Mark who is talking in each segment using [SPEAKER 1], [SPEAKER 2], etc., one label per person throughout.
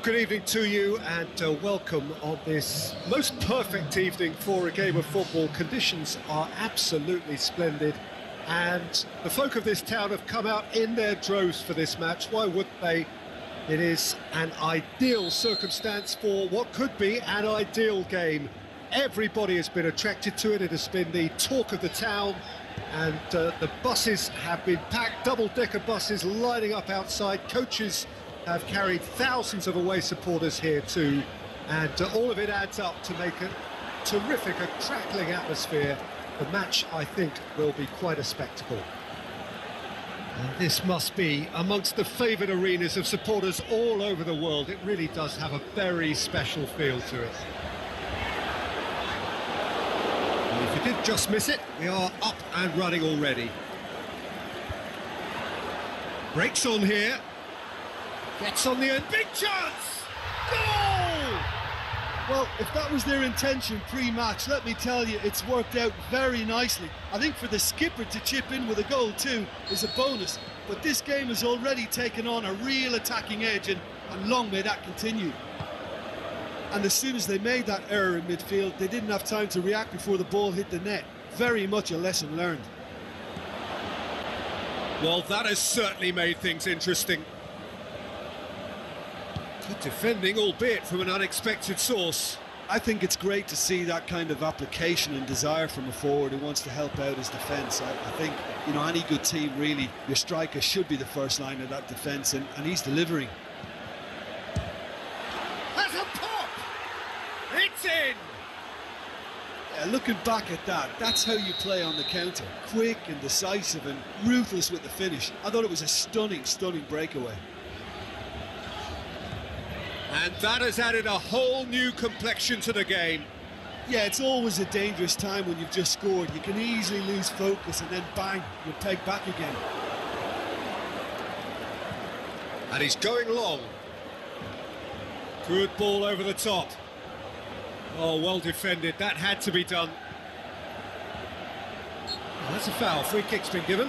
[SPEAKER 1] Good evening to you and welcome on this most perfect evening for a game of football. Conditions are absolutely splendid and the folk of this town have come out in their droves for this match. Why wouldn't they? It is an ideal circumstance for what could be an ideal game. Everybody has been attracted to it. It has been the talk of the town, and the buses have been packed, double-decker buses lining up outside. Coaches have carried thousands of away supporters here too, and all of it adds up to make a terrific, a crackling atmosphere. The match, I think, will be quite a spectacle. And this must be amongst the favoured arenas of supporters all over the world. It really does have a very special feel to it. And if you did just miss it, we are up and running already. Breaks on here. Gets on the end, big chance! Goal!
[SPEAKER 2] Well, if that was their intention pre-match, let me tell you, it's worked out very nicely. I think for the skipper to chip in with a goal too is a bonus, but this game has already taken on a real attacking edge, and long may that continue. And as soon as they made that error in midfield, they didn't have time to react before the ball hit the net. Very much a lesson learned.
[SPEAKER 1] Well, that has certainly made things interesting. Good defending, albeit from an unexpected source.
[SPEAKER 2] I think it's great to see that kind of application and desire from a forward who wants to help out his defence. I think, you know, any good team, really, your striker should be the first line of that defence, and he's delivering.
[SPEAKER 1] Has a pop! It's in!
[SPEAKER 2] Yeah, looking back at that, that's how you play on the counter. Quick and decisive and ruthless with the finish. I thought it was a stunning, stunning breakaway.
[SPEAKER 1] And that has added a whole new complexion to the game.
[SPEAKER 2] Yeah, it's always a dangerous time when you've just scored. You can easily lose focus and then bang, you're pegged back again.
[SPEAKER 1] And he's going long. Good ball over the top. Oh, well defended. That had to be done. Well, that's a foul. Free kick's been given.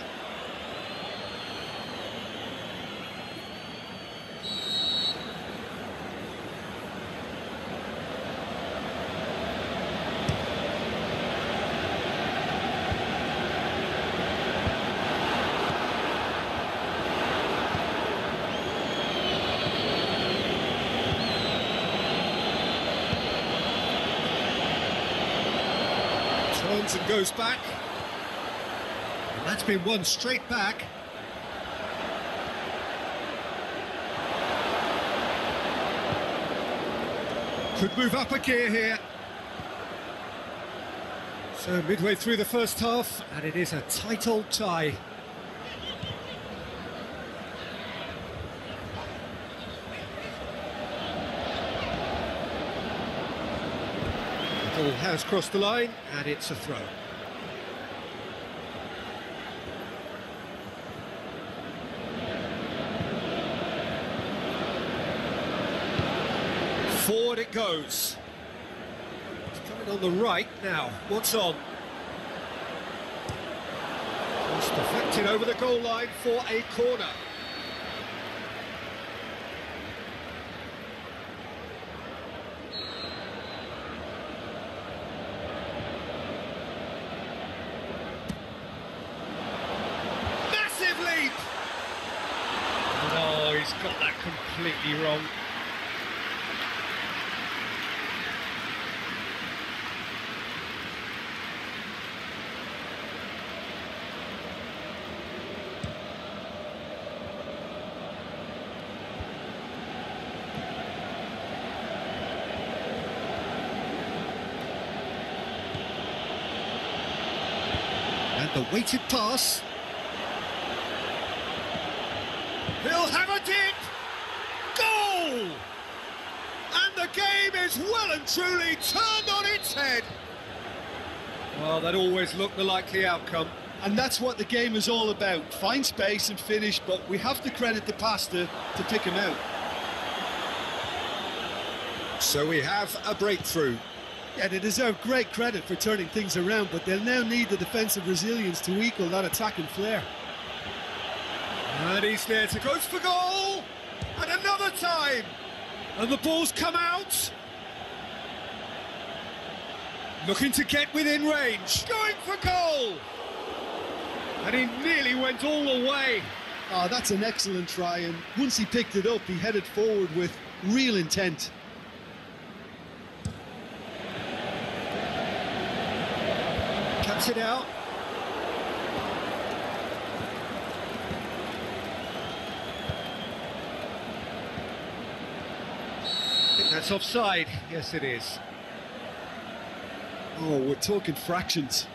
[SPEAKER 1] Turns and goes back. And that's been won straight back. Could move up a gear here. So midway through the first half, and it is a tight old tie. The ball has crossed the line, and it's a throw. Forward it goes. It's coming on the right now. What's on? It's deflected over the goal line for a corner. Oh, he's got that completely wrong. And the weighted pass. He'll have a dip! Goal! And the game is well and truly turned on its head. Well, that always looked the likely outcome.
[SPEAKER 2] And that's what the game is all about. Find space and finish, but we have to credit the passer to pick him out.
[SPEAKER 1] So we have a breakthrough.
[SPEAKER 2] Yeah, they deserve great credit for turning things around, but they'll now need the defensive resilience to equal that attacking flair.
[SPEAKER 1] And he's there to goes for goal! And another time! And the ball's come out. Looking to get within range. Going for goal. And he nearly went all the way.
[SPEAKER 2] Oh, that's an excellent try, and once he picked it up, he headed forward with real intent.
[SPEAKER 1] Cuts it out. I think that's offside. Yes, it is.
[SPEAKER 2] Oh, we're talking fractions.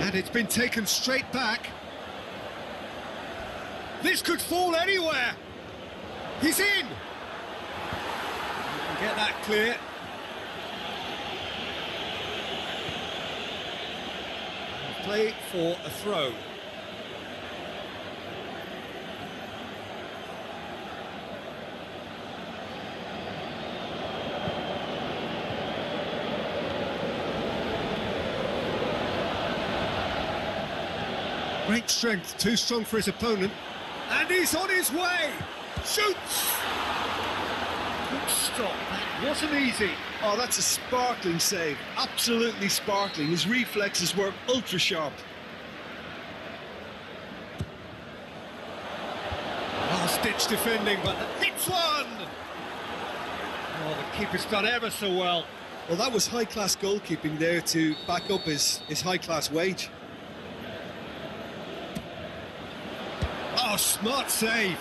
[SPEAKER 1] And it's been taken straight back. This could fall anywhere. He's in. You can get that clear. Play for a throw. Great strength, too strong for his opponent. And he's on his way! Shoots! Good stop, that wasn't easy.
[SPEAKER 2] Oh, that's a sparkling save. Absolutely sparkling. His reflexes were ultra sharp.
[SPEAKER 1] Last-ditch defending, but hits one! Oh, the keeper's done ever so well.
[SPEAKER 2] Well, that was high-class goalkeeping there to back up his high-class wage.
[SPEAKER 1] Oh, smart save.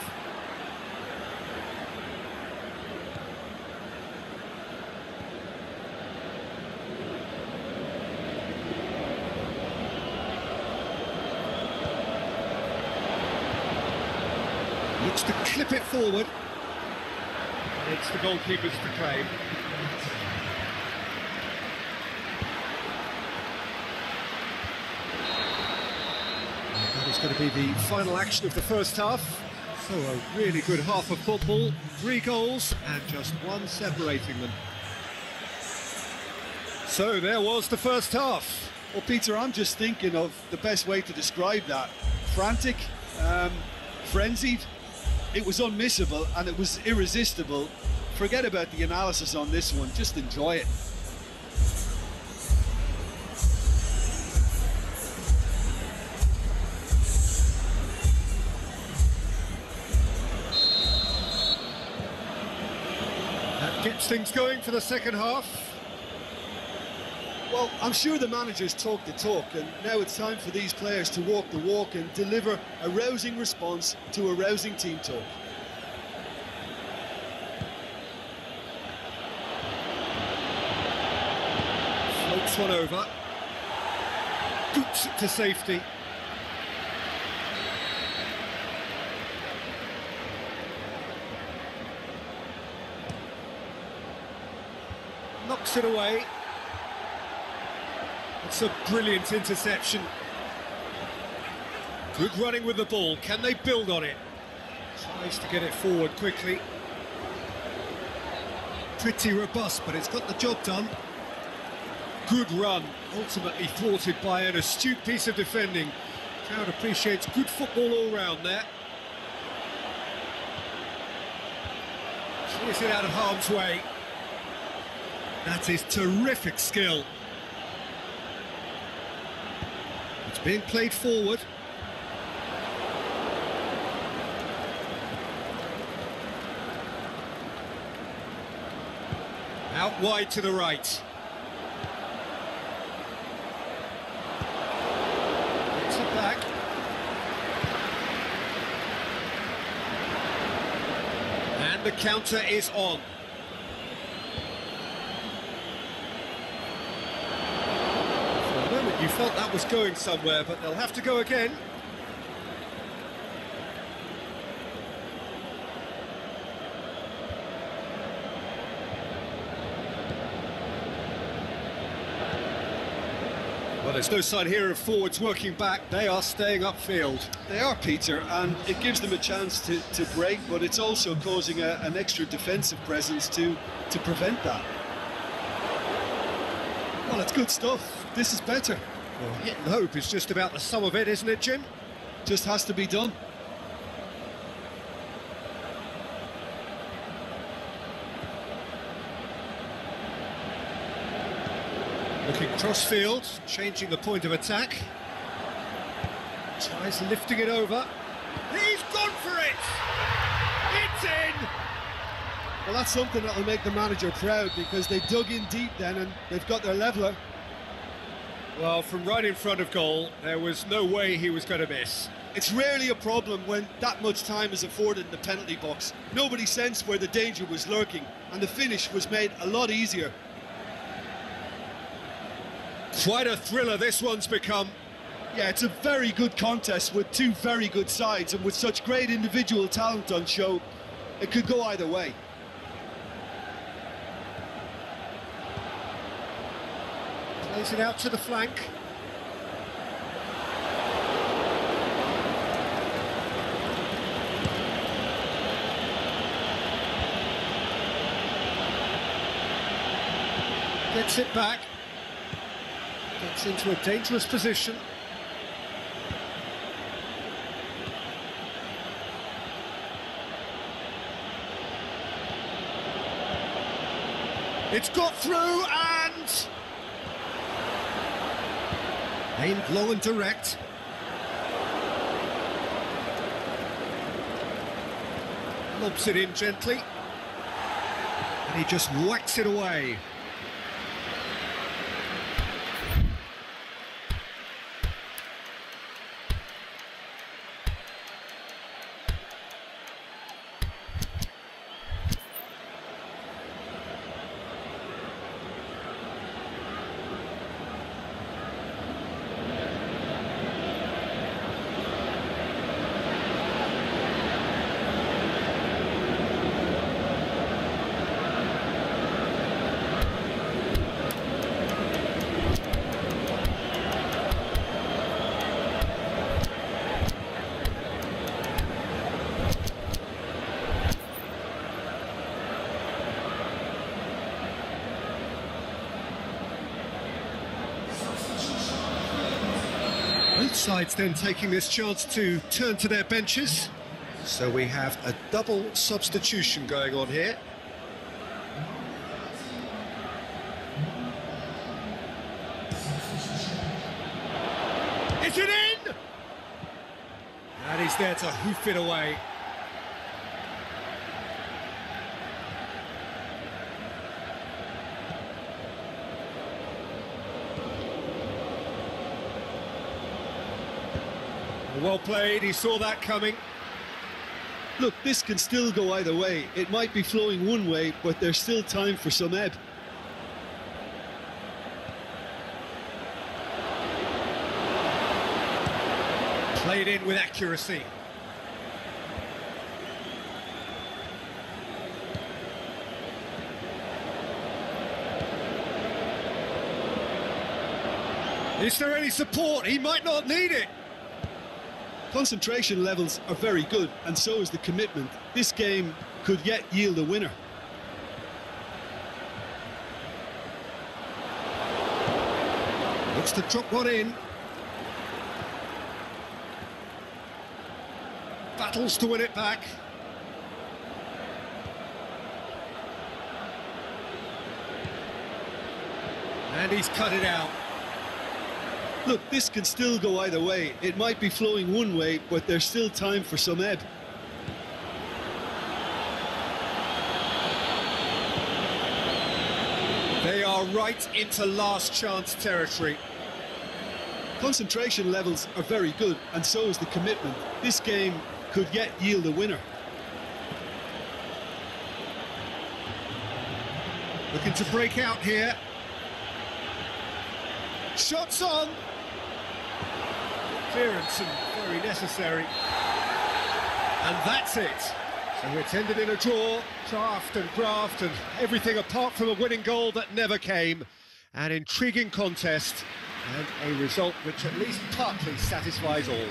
[SPEAKER 1] Looks to clip it forward. And it's the goalkeeper's to claim. That is going to be the final action of the first half. So a really good half of football, 3 goals and just 1 separating them. So there was the first half.
[SPEAKER 2] Well, Peter, I'm just thinking of the best way to describe that. Frantic, frenzied. It was unmissable and it was irresistible. Forget about the analysis on this one, just enjoy it.
[SPEAKER 1] That gets things going for the second half.
[SPEAKER 2] Well, I'm sure the managers talk the talk, and now it's time for these players to walk the walk and deliver a rousing response to a rousing team talk.
[SPEAKER 1] Floats one over. Boots it to safety. Knocks it away. It's a brilliant interception. Good running with the ball. Can they build on it? Tries to get it forward quickly. Pretty robust, but it's got the job done. Good run, ultimately thwarted by an astute piece of defending. Crowd appreciates good football all round there. Clears it out of harm's way. That is terrific skill. It's being played forward. Out wide to the right. Gets it back. And the counter is on. You felt that was going somewhere, but they'll have to go again. Well, there's no sign here of forwards working back. They are staying upfield.
[SPEAKER 2] They are, Peter, and it gives them a chance to break, but it's also causing an extra defensive presence to prevent that. Well, it's good stuff. This is better.
[SPEAKER 1] Well, hit and hope is just about the sum of it, isn't it, Jim?
[SPEAKER 2] Just has to be done.
[SPEAKER 1] Looking cross-field, changing the point of attack. Tries lifting it over. He's gone for it! It's in!
[SPEAKER 2] Well, that's something that'll make the manager proud, because they dug in deep then and they've got their leveller.
[SPEAKER 1] Well, from right in front of goal, there was no way he was going to miss.
[SPEAKER 2] It's rarely a problem when that much time is afforded in the penalty box. Nobody sensed where the danger was lurking, and the finish was made a lot easier.
[SPEAKER 1] Quite a thriller this one's become.
[SPEAKER 2] Yeah, it's a very good contest with two very good sides, and with such great individual talent on show, it could go either way.
[SPEAKER 1] Plays it out to the flank. Gets it back. Gets into a dangerous position. It's got through and... aimed low and direct. Lobs it in gently. And he just whacks it away. Both sides then taking this chance to turn to their benches. So we have a double substitution going on here. Is it in? And he's there to hoof it away. Well played, he saw that coming.
[SPEAKER 2] Look, this can still go either way. It might be flowing one way, but there's still time for some ebb.
[SPEAKER 1] Played in with accuracy. Is there any support? He might not need it.
[SPEAKER 2] Concentration levels are very good, and so is the commitment. This game could yet yield a winner.
[SPEAKER 1] Looks to drop one in. Battles to win it back. And he's cut it out.
[SPEAKER 2] Look, this can still go either way. It might be flowing one way, but there's still time for some ebb.
[SPEAKER 1] They are right into last chance territory.
[SPEAKER 2] Concentration levels are very good, and so is the commitment. This game could yet yield a winner.
[SPEAKER 1] Looking to break out here. Shots on. Clearance and very necessary. And that's it. So it's ended in a draw. Craft and graft and everything apart from a winning goal that never came. An intriguing contest. and a result which at least partly satisfies all.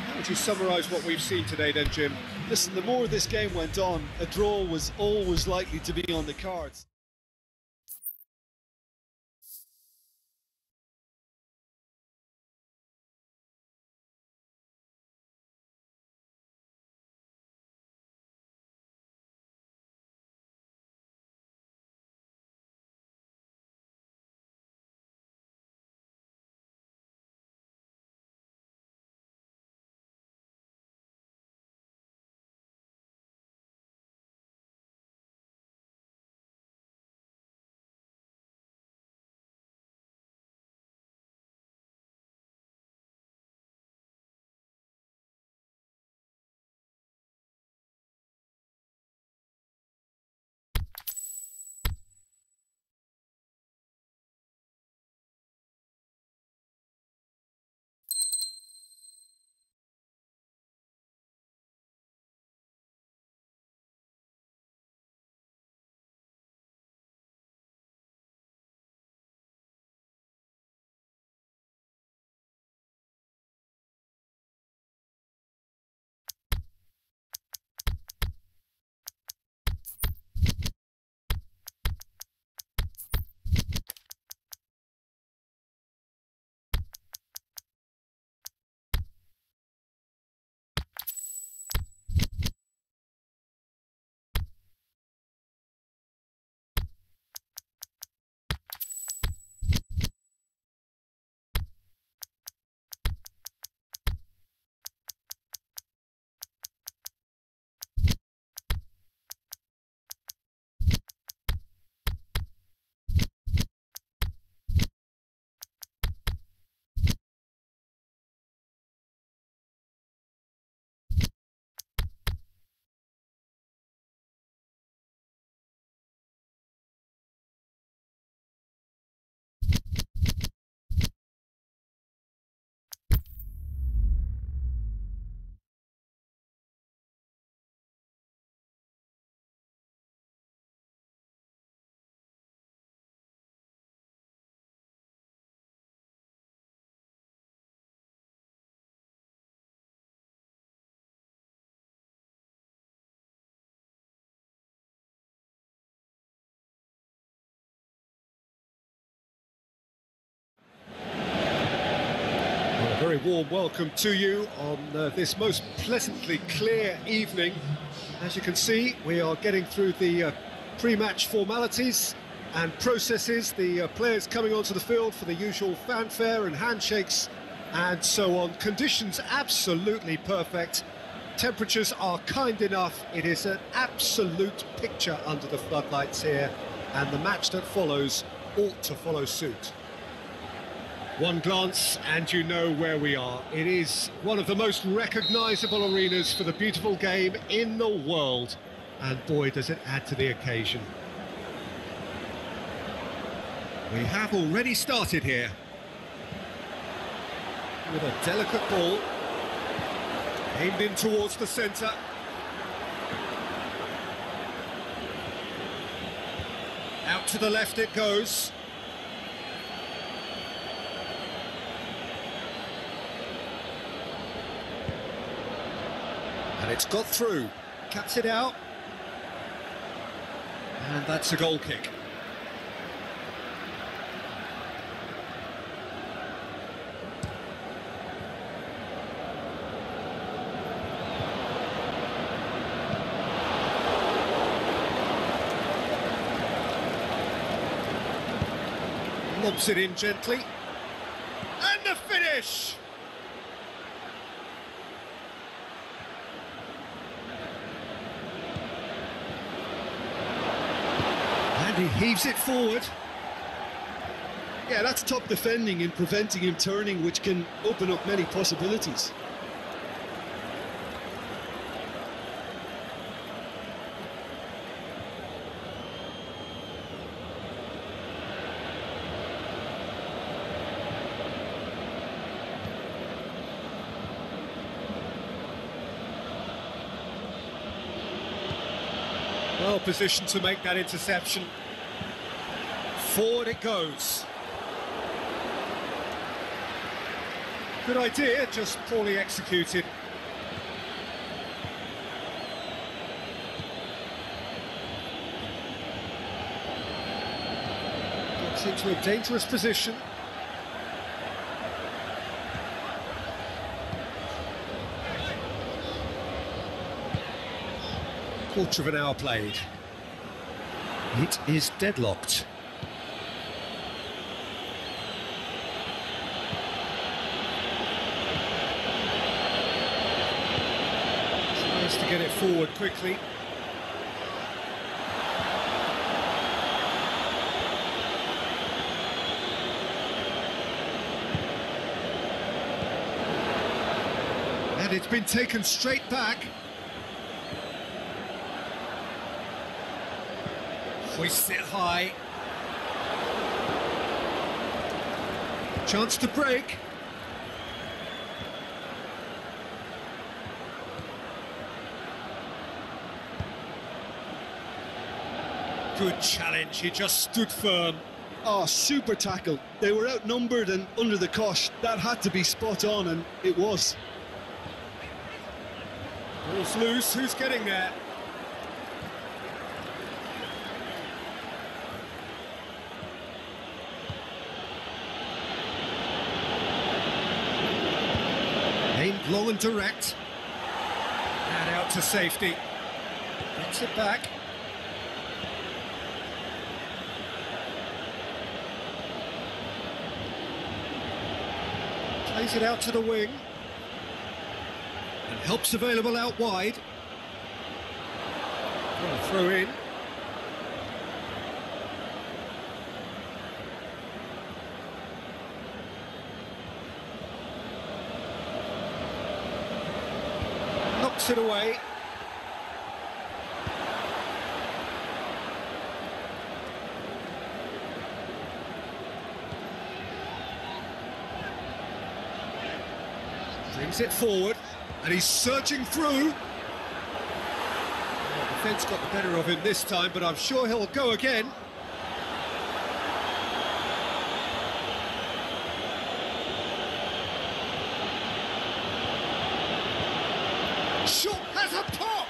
[SPEAKER 1] How would you summarise what we've seen today then, Jim?
[SPEAKER 2] Listen, the more this game went on, a draw was always likely to be on the cards.
[SPEAKER 1] A very warm welcome to you on this most pleasantly clear evening. As you can see, we are getting through the pre-match formalities and processes, the players coming onto the field for the usual fanfare and handshakes and so on. Conditions absolutely perfect. Temperatures are kind enough. It is an absolute picture under the floodlights here, and the match that follows ought to follow suit. One glance and you know where we are. It is one of the most recognisable arenas for the beautiful game in the world, and boy does it add to the occasion. We have already started here with a delicate ball aimed in towards the centre. Out to the left it goes. And it's got through, cuts it out, and that's a goal kick. Lobs it in gently, and the finish! He heaves it forward.
[SPEAKER 2] Yeah, that's top defending and preventing him turning, which can open up many possibilities.
[SPEAKER 1] Well positioned to make that interception. Forward it goes. Good idea, just poorly executed. Gets into a dangerous position. Quarter of an hour played. It is deadlocked. Tries to get it forward quickly. And it's been taken straight back. Hoists it high. Chance to break. Good challenge, he just stood firm.
[SPEAKER 2] Oh, super tackle. They were outnumbered and under the cosh. That had to be spot on, and it was.
[SPEAKER 1] Ball's loose, who's getting there? Aimed long and direct. And out to safety. Gets it back. Plays it out to the wing. And help's available out wide. Well, throw in. Knocks it away. Brings it forward, and he's surging through. Well, the defence got the better of him this time, but I'm sure he'll go again. Shot has a pop!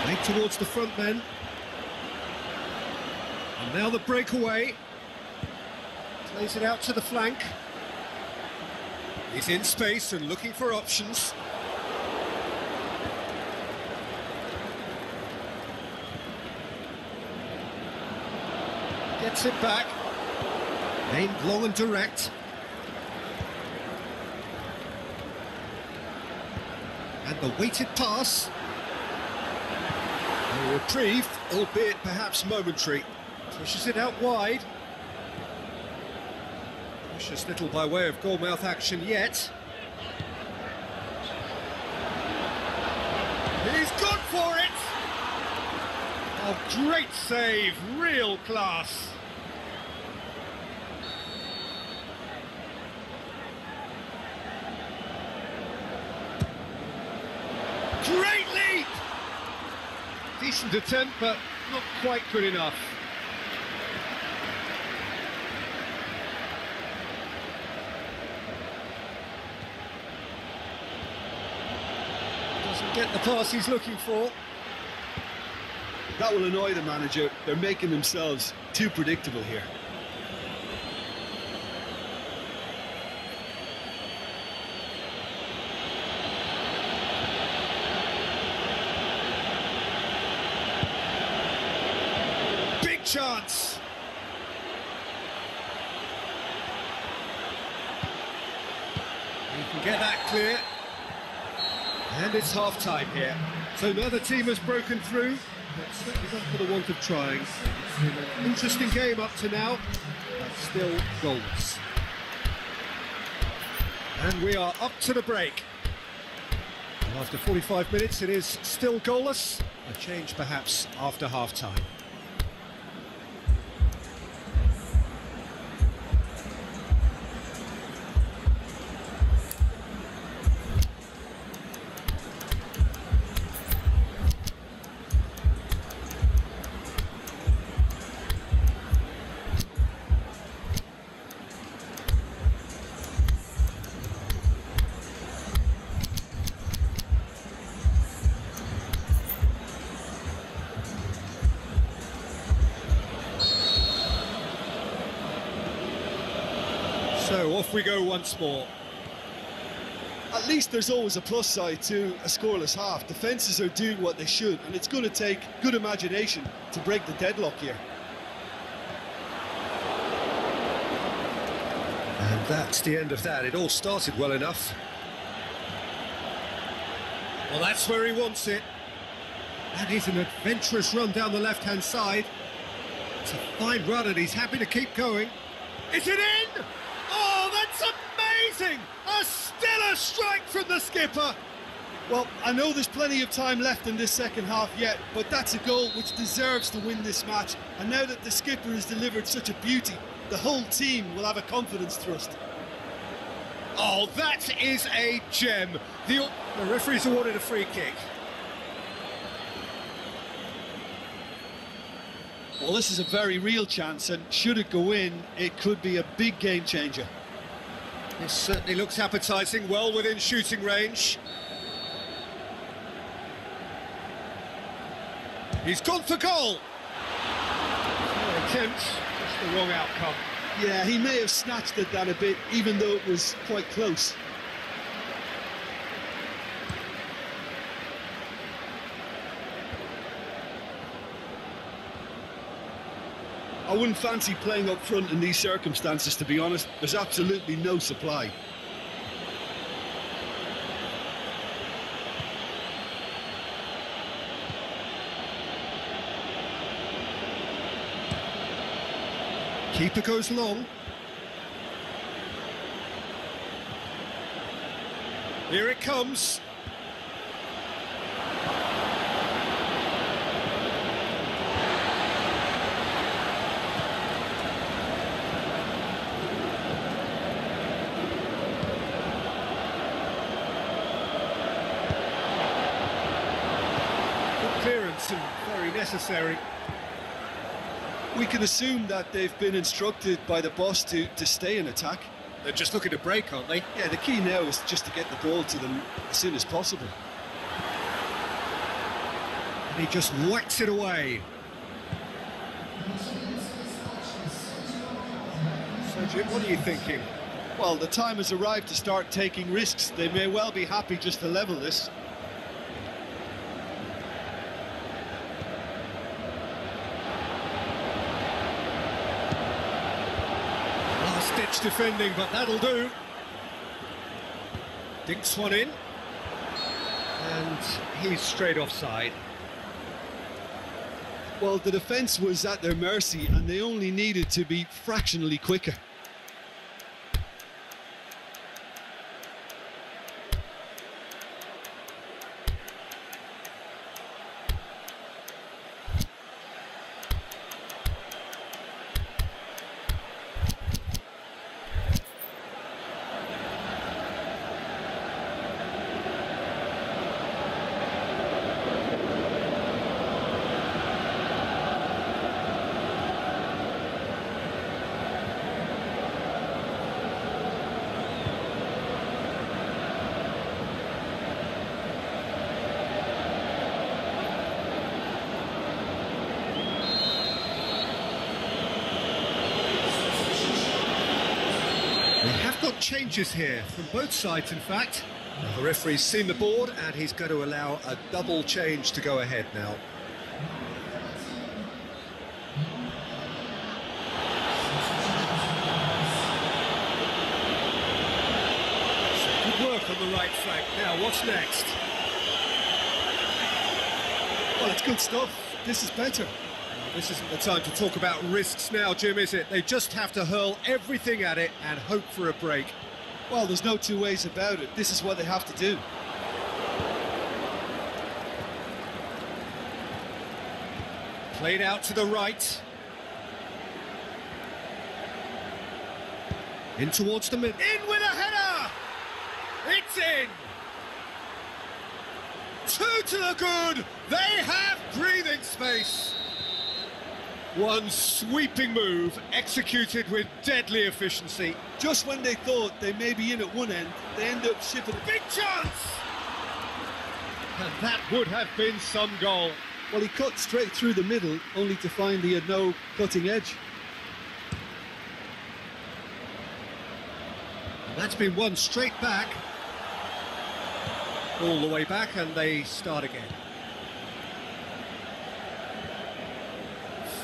[SPEAKER 1] Made towards the front men. And now the breakaway. Plays it out to the flank. He's in space and looking for options. Gets it back. Aimed long and direct. And the weighted pass. A reprieve, albeit perhaps momentary. Pushes it out wide. Precious little by way of goalmouth action yet. He's gone for it! Oh, great save, real class. Great leap! Decent attempt, but not quite good enough. Doesn't get the pass he's looking for.
[SPEAKER 2] That will annoy the manager. They're making themselves too predictable here.
[SPEAKER 1] Big chance. He can get that clear. And it's half-time here. So neither team has broken through, but certainly not for the want of trying. It's been an interesting game up to now, but still goalless. And we are up to the break. And after 45 minutes, it is still goalless. A change perhaps after half-time. So off we go once more.
[SPEAKER 2] At least there's always a plus side to a scoreless half. Defences are doing what they should, and it's going to take good imagination to break the deadlock here.
[SPEAKER 1] And that's the end of that. It all started well enough. Well, that's where he wants it. That is an adventurous run down the left-hand side. It's a fine run and he's happy to keep going. Is it in? Oh, that's amazing! A stellar strike from the skipper!
[SPEAKER 2] Well, I know there's plenty of time left in this second half yet, but that's a goal which deserves to win this match. And now that the skipper has delivered such a beauty, the whole team will have a confidence thrust.
[SPEAKER 1] Oh, that is a gem. The referee's awarded a free kick.
[SPEAKER 2] Well, this is a very real chance, and should it go in, it could be a big game changer.
[SPEAKER 1] This certainly looks appetising, well within shooting range. He's gone for goal. Attempt, just the wrong outcome.
[SPEAKER 2] Yeah, he may have snatched at that a bit, even though it was quite close. I wouldn't fancy playing up front in these circumstances, to be honest. There's absolutely no supply.
[SPEAKER 1] Keeper goes long. Here it comes. Good clearance and very necessary.
[SPEAKER 2] We can assume that they've been instructed by the boss to stay in attack.
[SPEAKER 1] They're just looking to break, aren't they?
[SPEAKER 2] Yeah, the key now is just to get the ball to them as soon as possible.
[SPEAKER 1] And he just whacks it away. So, Jim, what are you thinking?
[SPEAKER 2] Well, the time has arrived to start taking risks. They may well be happy just to level this.
[SPEAKER 1] Last-ditch defending, but that'll do. Dinks one in. And he's straight offside.
[SPEAKER 2] Well, the defence was at their mercy, and they only needed to be fractionally quicker.
[SPEAKER 1] We have got changes here from both sides, in fact. Now, the referee's seen the board and he's going to allow a double change to go ahead now. So good work on the right flank. Now, what's next?
[SPEAKER 2] Well, it's good stuff. This is better.
[SPEAKER 1] This isn't the time to talk about risks now, Jim, is it? They just have to hurl everything at it and hope for a break.
[SPEAKER 2] Well, there's no two ways about it. This is what they have to do.
[SPEAKER 1] Played out to the right. In towards the mid. In with a header! It's in! Two to the good! They have breathing space! One sweeping move, executed with deadly efficiency.
[SPEAKER 2] Just when they thought they may be in at one end, they end up shipping a
[SPEAKER 1] Big chance! And that would have been some goal.
[SPEAKER 2] Well, he cut straight through the middle, only to find he had no cutting edge.
[SPEAKER 1] That's been won straight back. All the way back, and they start again.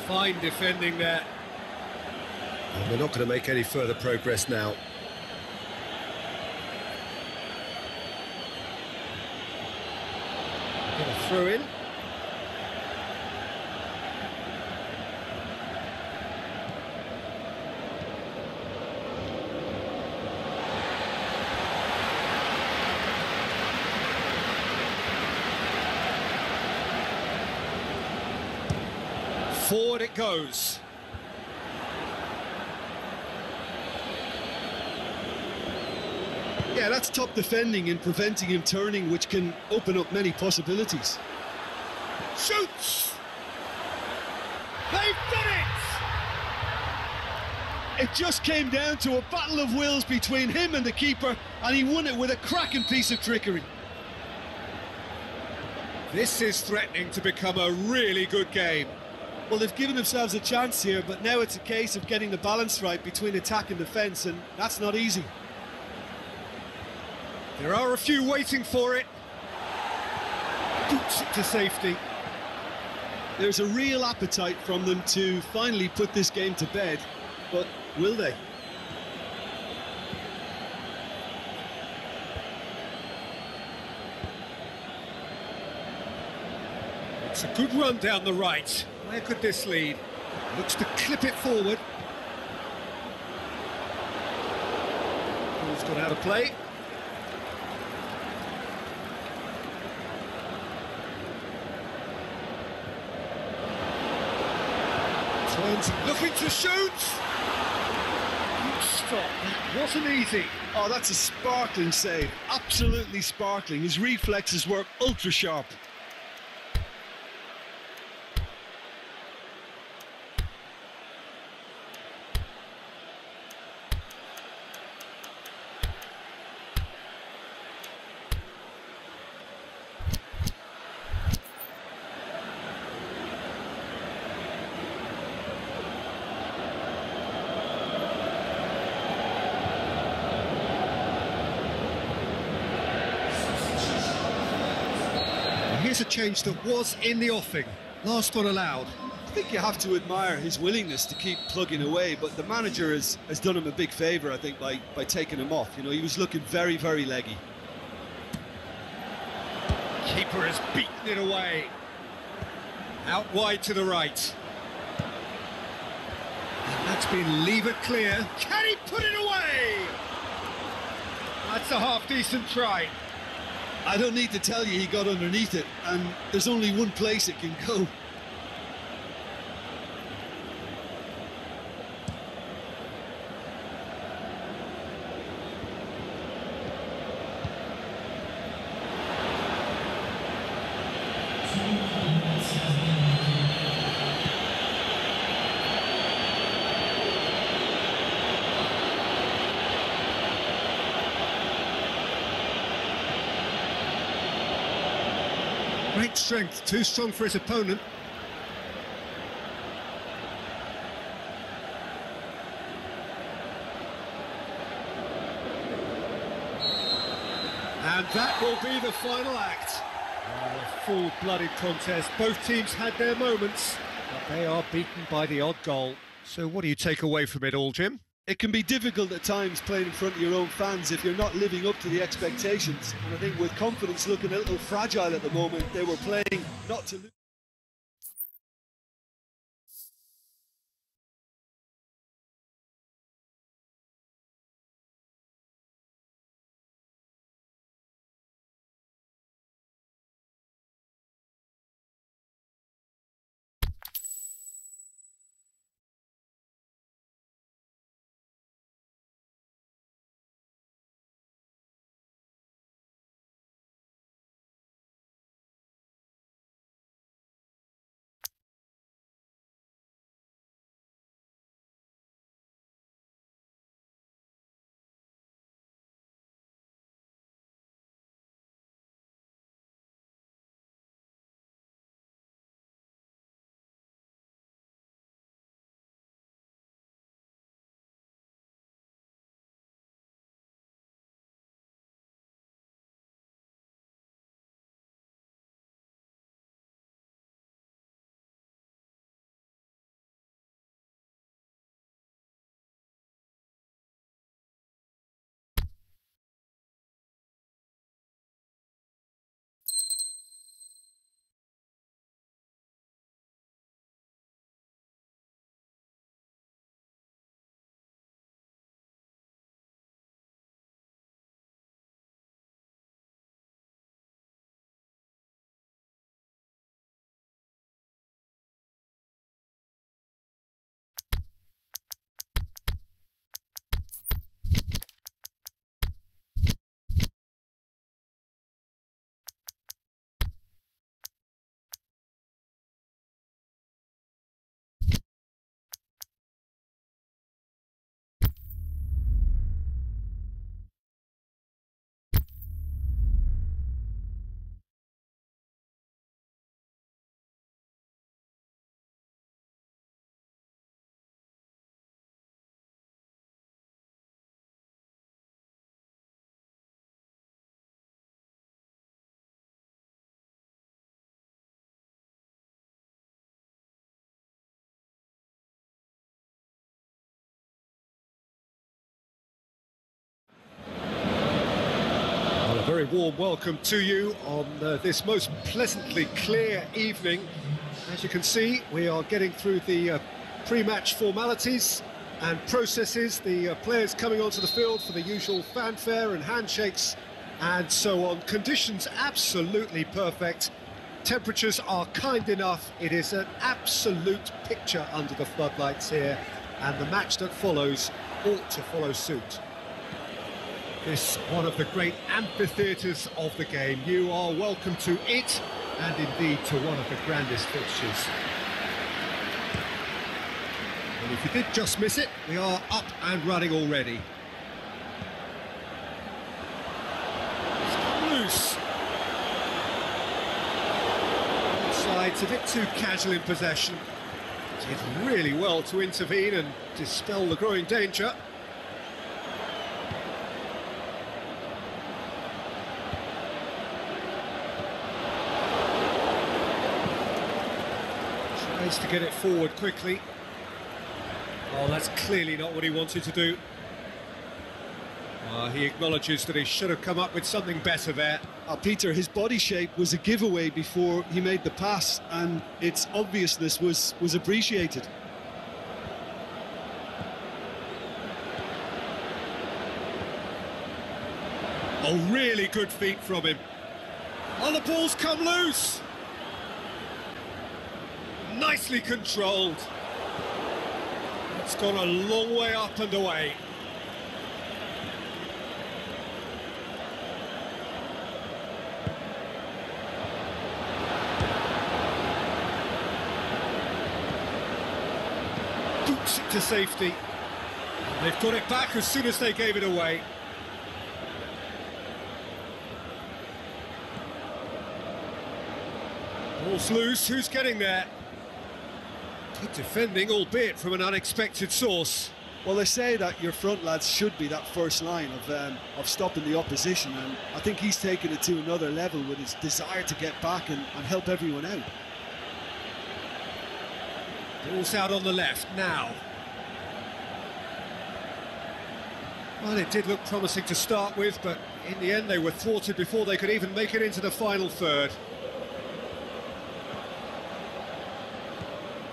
[SPEAKER 1] Fine defending there. Well, they're not going to make any further progress now. Get a throw in. Forward it goes.
[SPEAKER 2] Yeah, that's top defending and preventing him turning, which can open up many possibilities.
[SPEAKER 1] Shoots! They've done it!
[SPEAKER 2] It just came down to a battle of wills between him and the keeper, and he won it with a cracking piece of trickery.
[SPEAKER 1] This is threatening to become a really good game.
[SPEAKER 2] Well, they've given themselves a chance here, but now it's a case of getting the balance right between attack and defence, and that's not easy.
[SPEAKER 1] There are a few waiting for it. Boots it to safety.
[SPEAKER 2] There's a real appetite from them to finally put this game to bed, but will they?
[SPEAKER 1] It's a good run down the right. Where could this lead? Looks to clip it forward. Ball's gone out of play. Turns, looking to shoot! Good stop, that wasn't easy.
[SPEAKER 2] Oh, that's a sparkling save, absolutely sparkling. His reflexes work ultra sharp.
[SPEAKER 1] Here's a change that was in the offing. Last one allowed.
[SPEAKER 2] I think you have to admire his willingness to keep plugging away, but the manager has done him a big favour, I think, by taking him off. You know, he was looking very, very leggy.
[SPEAKER 1] Keeper has beaten it away. Out wide to the right. And that's been levered clear. Can he put it away? That's a half-decent try.
[SPEAKER 2] I don't need to tell you he got underneath it, and there's only one place it can go.
[SPEAKER 1] Great strength, too strong for his opponent. And that will be the final act. A full-blooded contest. Both teams had their moments, but they are beaten by the odd goal. So what do you take away from it all, Jim?
[SPEAKER 2] It can be difficult at times playing in front of your own fans if you're not living up to the expectations. And I think with confidence looking a little fragile at the moment, they were playing not to lose.
[SPEAKER 1] very warm welcome to you on this most pleasantly clear evening. As you can see, we are getting through the pre-match formalities and processes, the players coming onto the field for the usual fanfare and handshakes and so on. Conditions absolutely perfect. Temperatures are kind enough. It is an absolute picture under the floodlights here, and the match that follows ought to follow suit. This one of the great amphitheatres of the game. You are welcome to it, and indeed to one of the grandest fixtures. And if you did just miss it, we are up and running already. It's come loose. Side's a bit too casual in possession. Did really well to intervene and dispel the growing danger. Tries to get it forward quickly. Oh, that's clearly not what he wanted to do. He acknowledges that he should have come up with something better there.
[SPEAKER 2] Peter, his body shape was a giveaway before he made the pass, and its obviousness was appreciated.
[SPEAKER 1] Oh, really good feet from him. Oh, the ball's come loose. Nicely controlled. It's gone a long way up and away. Boots it to safety. They've got it back as soon as they gave it away. Ball's loose, who's getting there? Good defending, albeit from an unexpected source.
[SPEAKER 2] Well, they say that your front lads should be that first line of stopping the opposition, and I think he's taken it to another level with his desire to get back and help everyone out.
[SPEAKER 1] Ball's out on the left now. Well, it did look promising to start with, but in the end they were thwarted before they could even make it into the final third.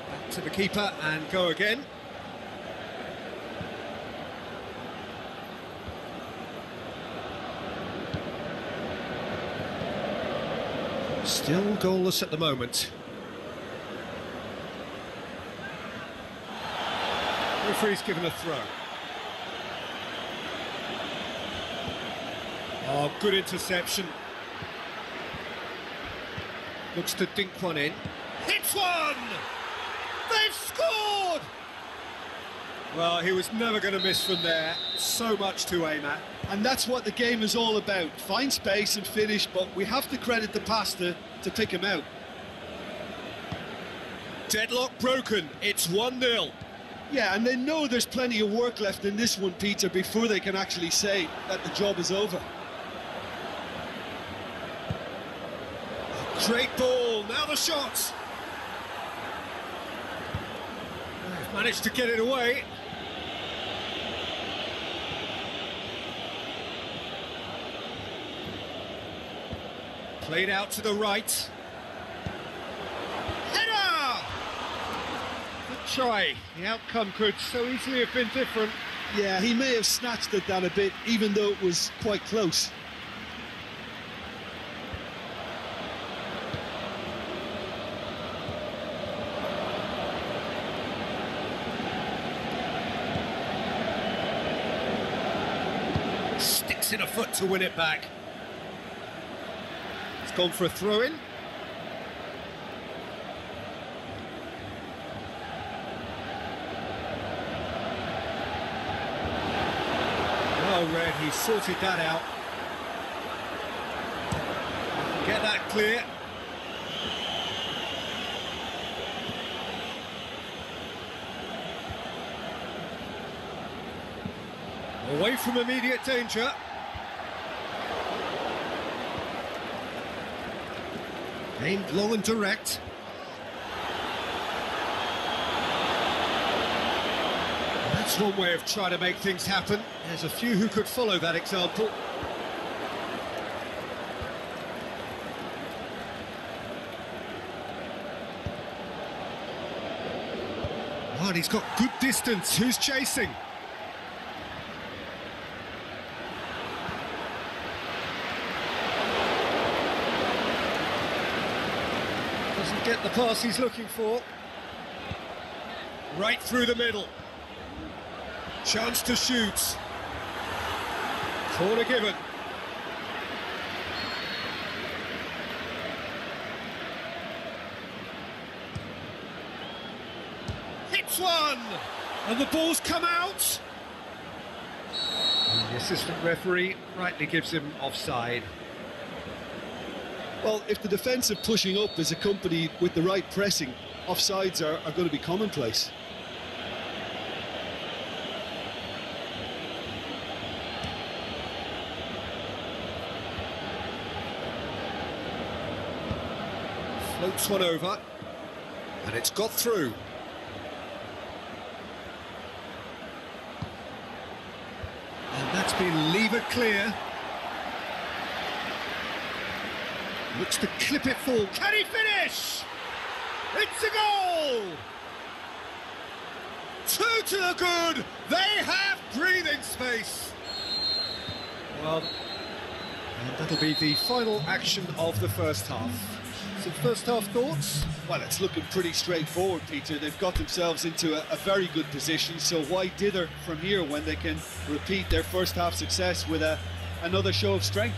[SPEAKER 1] Back to the keeper and go again. Still goalless at the moment. Referee's given a throw. Oh, good interception. Looks to dink one in. Hits one! They've scored! Well, he was never going to miss from there. So much to aim at.
[SPEAKER 2] And that's what the game is all about. Find space and finish, but we have to credit the passer to pick him out.
[SPEAKER 1] Deadlock broken. It's 1-0.
[SPEAKER 2] Yeah, and they know there's plenty of work left in this one, Peter, before they can actually say that the job is over.
[SPEAKER 1] Great ball, now the shot. They've managed to get it away. Played out to the right. Header! Good try. The outcome could so easily have been different.
[SPEAKER 2] Yeah, he may have snatched at that a bit, even though it was quite close.
[SPEAKER 1] Sticks in a foot to win it back. It's gone for a throw-in. Well read, he sorted that out. Get that clear. Away from immediate danger. Aimed long and direct. That's one way of trying to make things happen. There's a few who could follow that example. Oh, and he's got good distance. Who's chasing? Doesn't get the pass he's looking for. Right through the middle. Chance to shoot. Corner given. Hits one! And the ball's come out! And the assistant referee rightly gives him offside.
[SPEAKER 2] Well, if the defensive pushing up is accompanied with the right pressing, offsides are going to be commonplace.
[SPEAKER 1] Floats one over, and it's got through. And that's been levered clear. Looks to clip it full. Can he finish? It's a goal! 2 to the good. They have breathing space. Well, and that'll be the final action of the first half. Some first half thoughts?
[SPEAKER 2] Well, it's looking pretty straightforward, Peter. They've got themselves into a very good position, so why dither from here when they can repeat their first half success with another show of strength?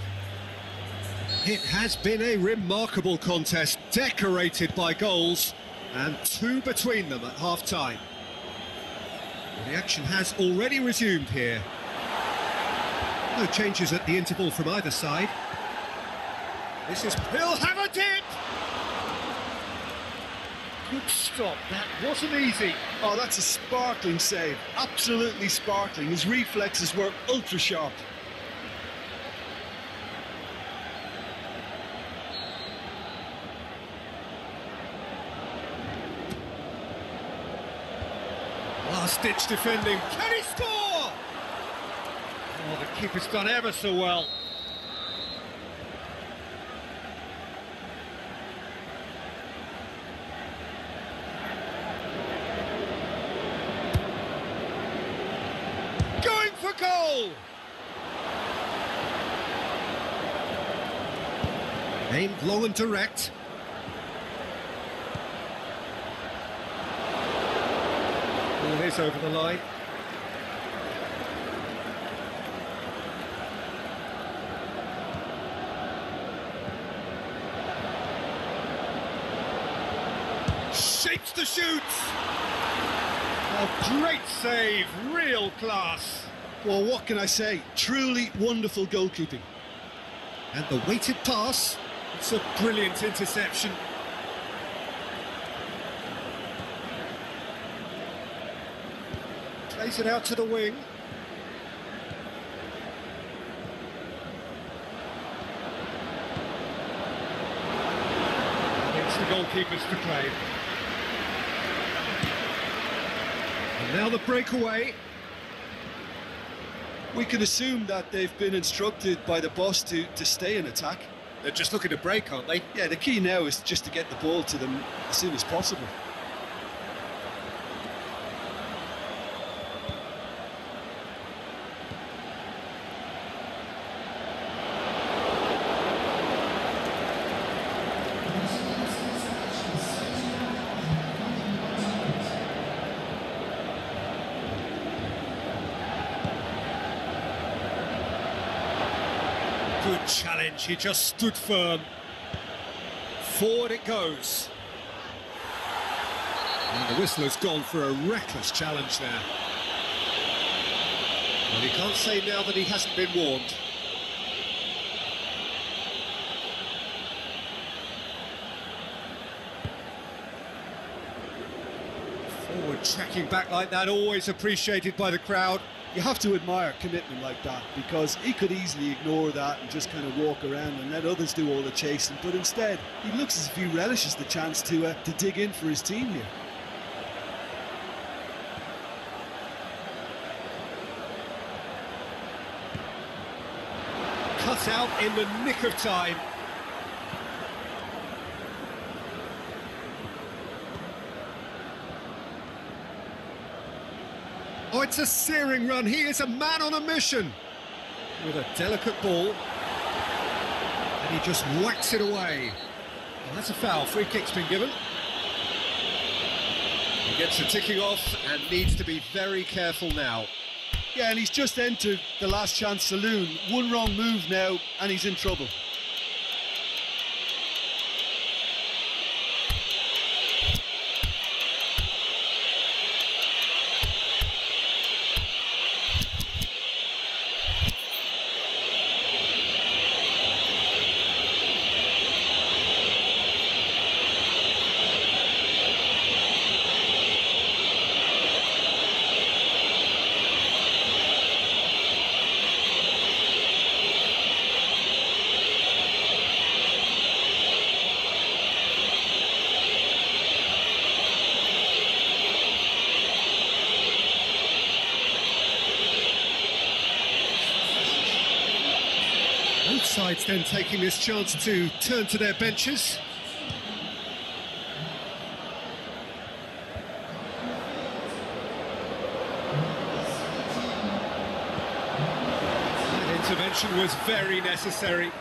[SPEAKER 1] It has been a remarkable contest, decorated by goals, and 2 between them at half-time. The action has already resumed here. No changes at the interval from either side. This is... He'll have a dip! Good stop, that wasn't easy.
[SPEAKER 2] Oh, that's a sparkling save, absolutely sparkling. His reflexes were ultra-sharp.
[SPEAKER 1] Last-ditch defending. Can he score? Oh, the keeper's done ever so well. Going for goal! Aimed long and direct. Ball is over the line. Shapes to shoot! Oh, great save, real class.
[SPEAKER 2] Well, what can I say? Truly wonderful goalkeeping.
[SPEAKER 1] And the weighted pass, it's a brilliant interception. Plays it out to the wing. It's the goalkeepers to claim. And now the breakaway.
[SPEAKER 2] We can assume that they've been instructed by the boss to stay in attack.
[SPEAKER 1] They're just looking to break, aren't they?
[SPEAKER 2] Yeah, the key now is just to get the ball to them as soon as possible.
[SPEAKER 1] Good challenge, he just stood firm. Forward it goes. And the whistler's gone for a reckless challenge there. Well, he can't say now that he hasn't been warned. Forward tracking back like that, always appreciated by the crowd.
[SPEAKER 2] You have to admire commitment like that, because he could easily ignore that and just kind of walk around and let others do all the chasing, but instead he looks as if he relishes the chance to dig in for his team here.
[SPEAKER 1] Cut out in the nick of time. Oh, it's a searing run. He is a man on a mission. With a delicate ball. And he just whacks it away. Well, that's a foul. Free kick's been given. He gets the ticking off and needs to be very careful now.
[SPEAKER 2] Yeah, and he's just entered the last chance saloon. One wrong move now, and he's in trouble.
[SPEAKER 1] Both sides then taking this chance to turn to their benches. That intervention was very necessary.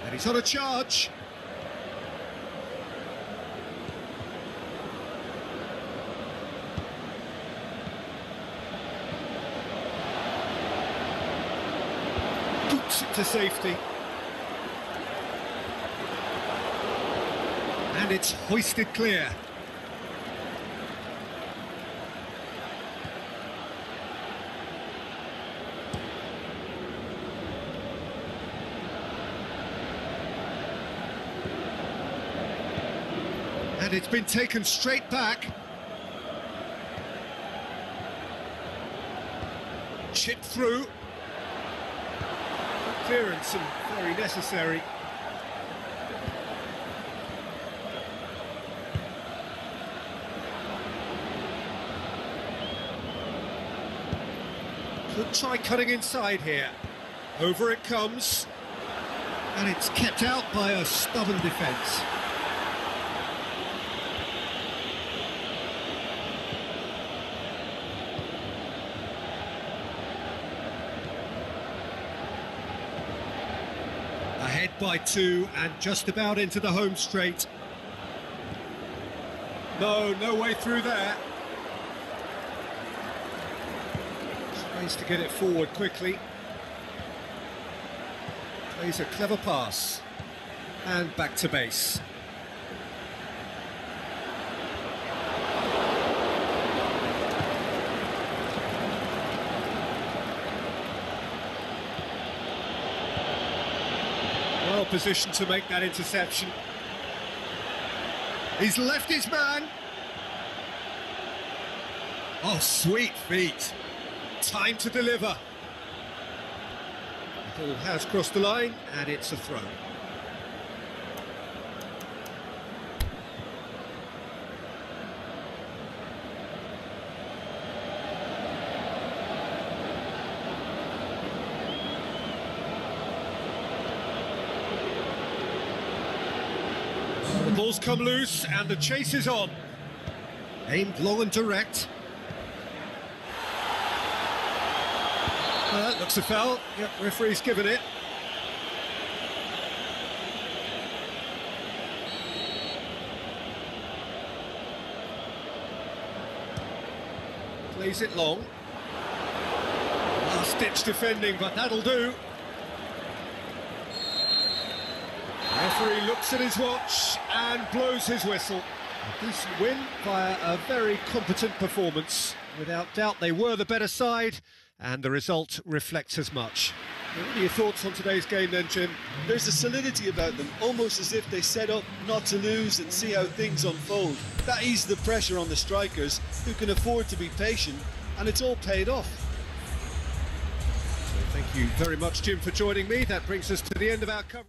[SPEAKER 1] And he's on a charge. Boots it to safety. And it's hoisted clear. And it's been taken straight back. Chipped through. Clearance and very necessary. Could try cutting inside here. Over it comes. And it's kept out by a stubborn defence. Ahead by 2 and just about into the home straight. No way through there. Tries to get it forward quickly. Plays a clever pass. And back to base. Well positioned to make that interception. He's left his man. Oh, sweet feet. Time to deliver. The ball has crossed the line and it's a throw. The ball's come loose and the chase is on. Aimed long and direct. Looks a foul. Yep, referee's given it. Plays it long. Last-ditch defending, but that'll do. Referee looks at his watch and blows his whistle. A decent win via a very competent performance. Without doubt, they were the better side, and the result reflects as much. What are your thoughts on today's game then, Jim?
[SPEAKER 2] There's a solidity about them, almost as if they set up not to lose and see how things unfold. That eased the pressure on the strikers, who can afford to be patient, and it's all paid off.
[SPEAKER 1] So thank you very much, Jim, for joining me. That brings us to the end of our coverage.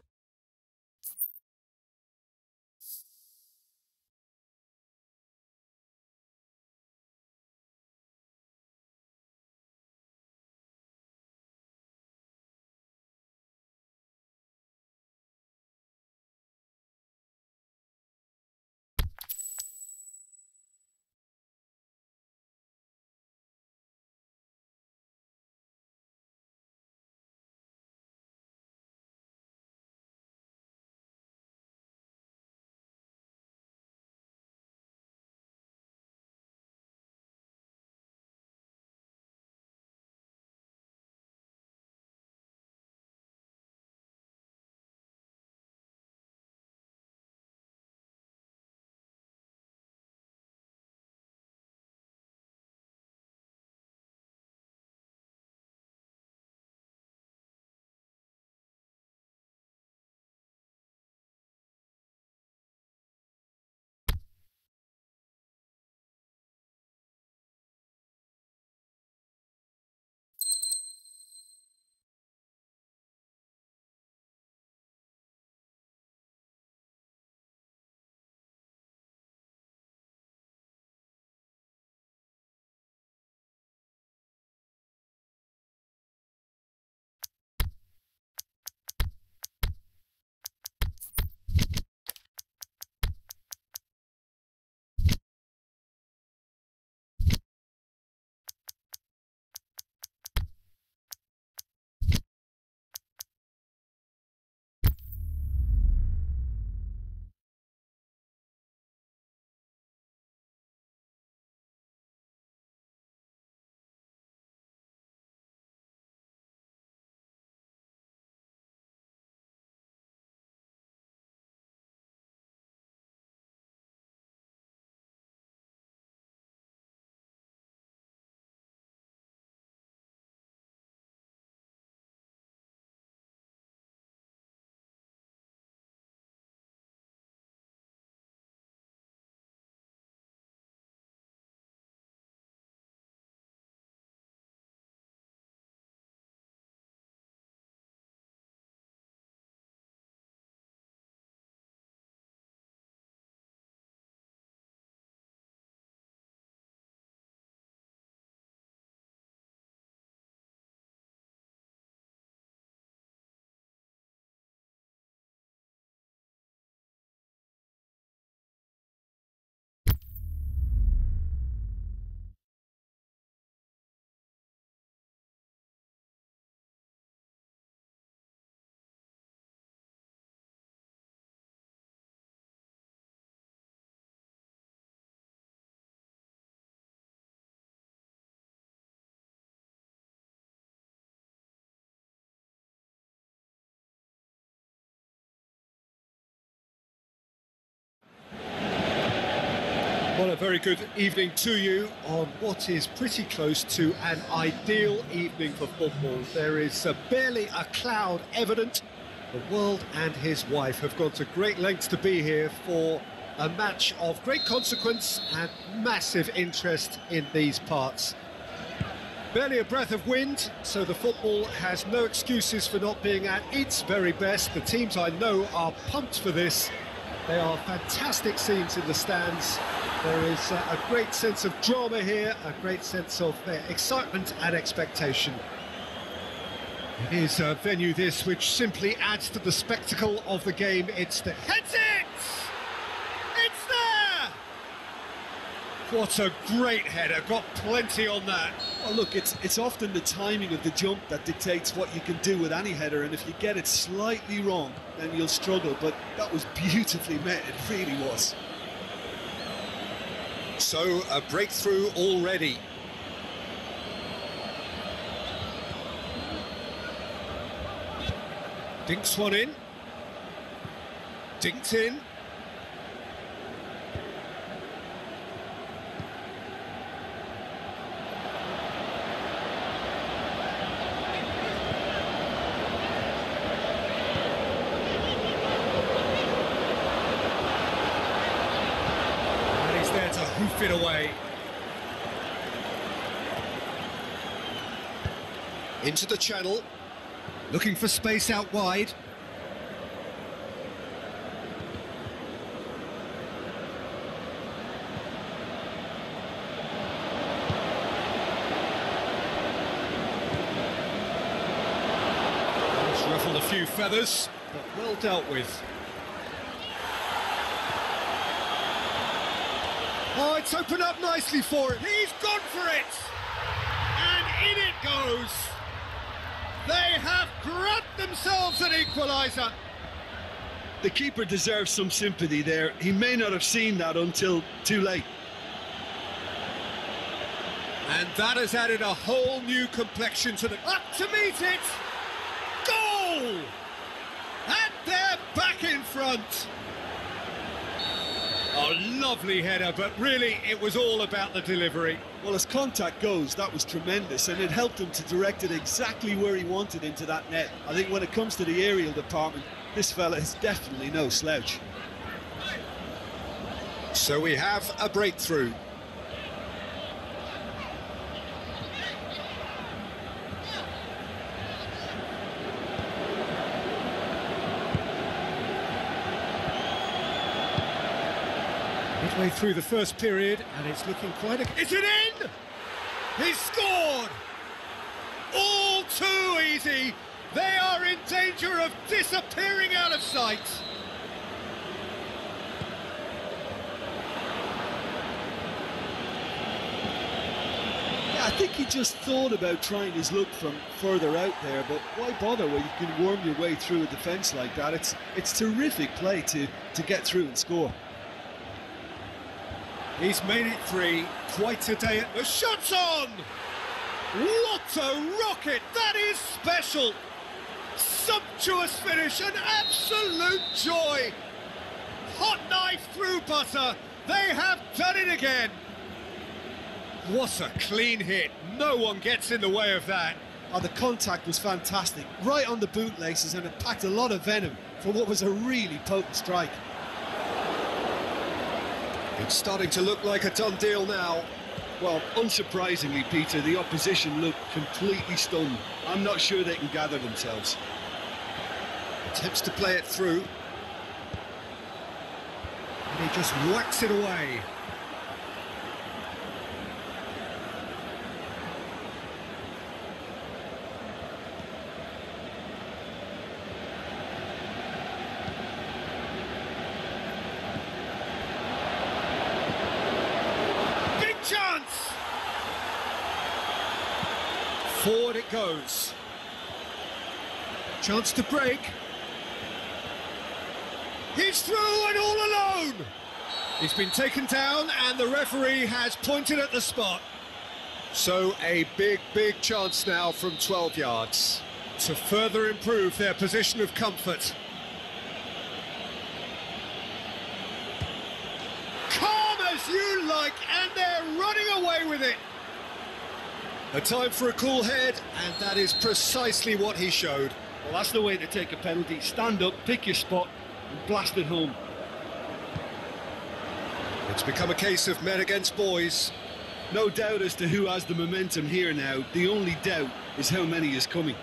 [SPEAKER 1] Well, a very good evening to you on what is pretty close to an ideal evening for football. There is barely a cloud evident. The world and his wife have gone to great lengths to be here for a match of great consequence and massive interest in these parts. Barely a breath of wind, so the football has no excuses for not being at its very best. The teams I know are pumped for this. They are fantastic scenes in the stands. There is a great sense of drama here, a great sense of excitement and expectation. It is a venue this which simply adds to the spectacle of the game. It's the... Heads it! It's there! What a great header, got plenty on that.
[SPEAKER 2] Well, look, it's often the timing of the jump that dictates what you can do with any header, and if you get it slightly wrong, then you'll struggle, but that was beautifully met, it really was.
[SPEAKER 1] So, a breakthrough already. Dinks one in. Dinked in. Hoof it away. Into the channel, looking for space out wide. It's ruffled a few feathers, but well dealt with. Oh, it's opened up nicely for it. He's gone for it! And in it goes. They have grabbed themselves an equaliser.
[SPEAKER 2] The keeper deserves some sympathy there. He may not have seen that until too late.
[SPEAKER 1] And that has added a whole new complexion to the... Up to meet it! Goal! And they're back in front. Oh, lovely header, but really it was all about the delivery.
[SPEAKER 2] Well, as contact goes, that was tremendous, and it helped him to direct it exactly where he wanted into that net. I think when it comes to the aerial department, this fella is definitely no slouch.
[SPEAKER 1] So we have a breakthrough. Midway through the first period, and it's looking quite a... Is it in? He's scored! All too easy! They are in danger of disappearing out of sight!
[SPEAKER 2] Yeah, I think he just thought about trying his luck from further out there, but why bother when you can worm your way through a defence like that? It's terrific play to get through and score.
[SPEAKER 1] He's made it three, quite a day at the shot's on! What a rocket! That is special! Sumptuous finish, an absolute joy! Hot knife through butter, they have done it again! What a clean hit, no one gets in the way of that.
[SPEAKER 2] Oh, the contact was fantastic, right on the bootlaces, and it packed a lot of venom for what was a really potent strike.
[SPEAKER 1] It's starting to look like a done deal now.
[SPEAKER 2] Well, unsurprisingly, Peter, the opposition look completely stunned. I'm not sure they can gather themselves.
[SPEAKER 1] Attempts to play it through. And he just whacks it away. Forward it goes. Chance to break. He's through and all alone. He's been taken down and the referee has pointed at the spot. So a big chance now from 12 yards to further improve their position of comfort. Calm as you like. running away with it. A time for a cool head, and that is precisely what he showed.
[SPEAKER 2] Well, that's the way to take a penalty. Stand up, pick your spot, and blast it home.
[SPEAKER 1] It's become a case of men against boys.
[SPEAKER 2] No doubt as to who has the momentum here now. The only doubt is how many is coming.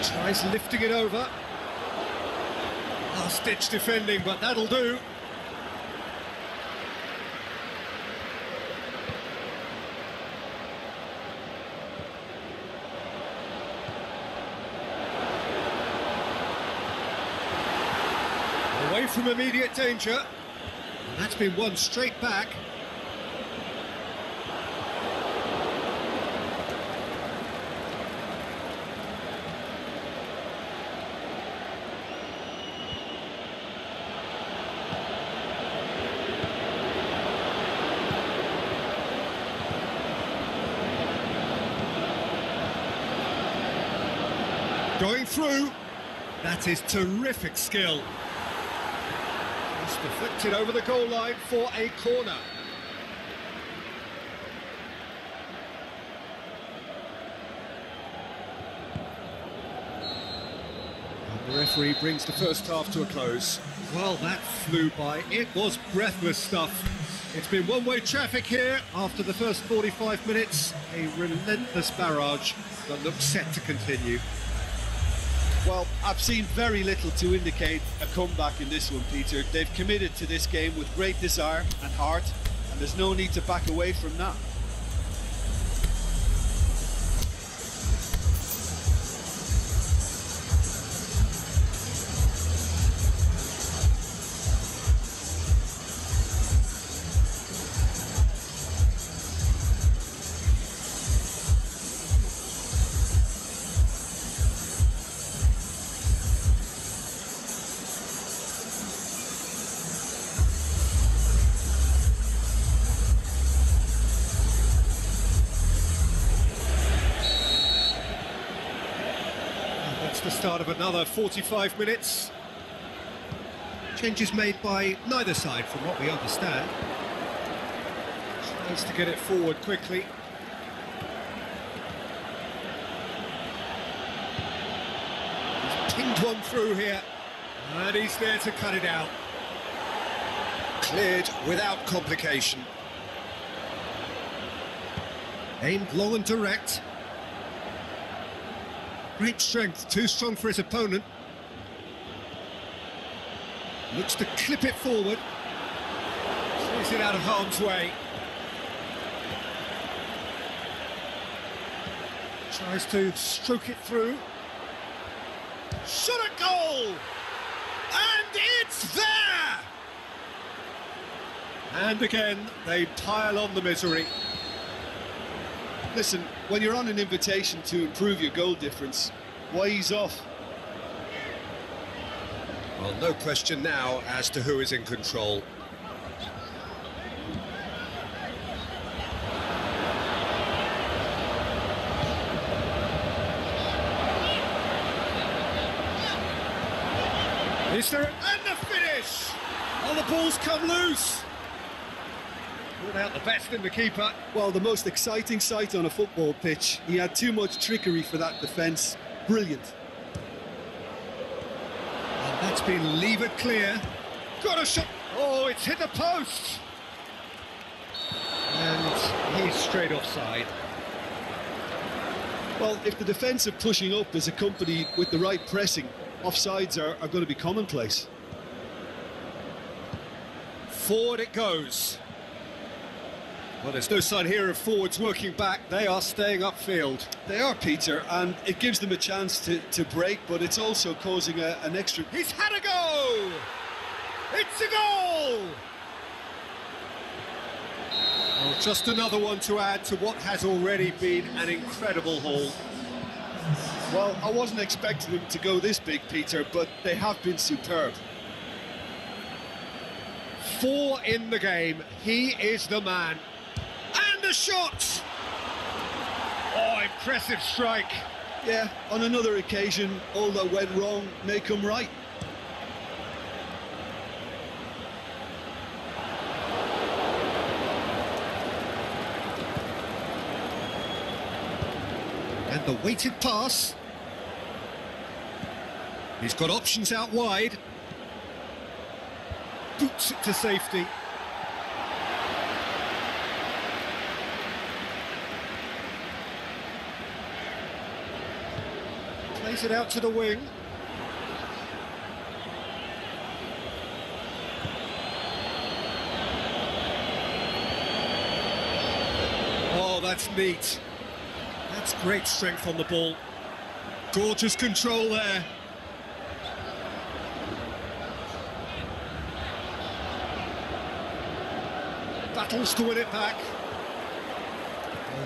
[SPEAKER 1] Tries lifting it over. Last-ditch defending, but that'll do. Away from immediate danger. And that's been won straight back. Going through. That is terrific skill. Just deflected over the goal line for a corner. And the referee brings the first half to a close. Well, that flew by. It was breathless stuff. It's been one-way traffic here after the first 45 minutes. A relentless barrage that looks set to continue.
[SPEAKER 2] Well, I've seen very little to indicate a comeback in this one, Peter. They've committed to this game with great desire and heart, and there's no need to back away from that.
[SPEAKER 1] The start of another 45 minutes. Changes made by neither side from what we understand. Tries to get it forward quickly. He's pinged one through here, and he's there to cut it out. Cleared without complication. Aimed long and direct. Great strength, too strong for his opponent. Looks to clip it forward. Clears it out of harm's way. Tries to stroke it through. Shot at goal! And it's there! And again, they pile on the misery.
[SPEAKER 2] Listen, when you're on an invitation to improve your goal difference, why ease off?
[SPEAKER 1] Well, no question now as to who is in control. Is there... And the finish! Oh, the ball's come loose! Pulled out the best in the keeper.
[SPEAKER 2] Well, the most exciting sight on a football pitch. He had too much trickery for that defence. Brilliant.
[SPEAKER 1] And that's been levered clear. Got a shot. Oh, it's hit the post. And he's straight offside.
[SPEAKER 2] Well, if the defensive pushing up is accompanied with the right pressing, offsides are going to be commonplace.
[SPEAKER 1] Forward it goes. Well, there's no sign here of forwards working back. They are staying upfield.
[SPEAKER 2] They are, Peter, and it gives them a chance to break, but it's also causing an extra...
[SPEAKER 1] He's had a go! It's a goal! Well, just another one to add to what has already been an incredible haul.
[SPEAKER 2] Well, I wasn't expecting them to go this big, Peter, but they have been superb.
[SPEAKER 1] 4 in the game. He is the man. And the shot! Oh, impressive strike.
[SPEAKER 2] Yeah, on another occasion, all that went wrong may come right.
[SPEAKER 1] And the weighted pass. He's got options out wide. Boots it to safety. Plays it out to the wing. Oh, that's neat. That's great strength on the ball. Gorgeous control there. Battles to win it back.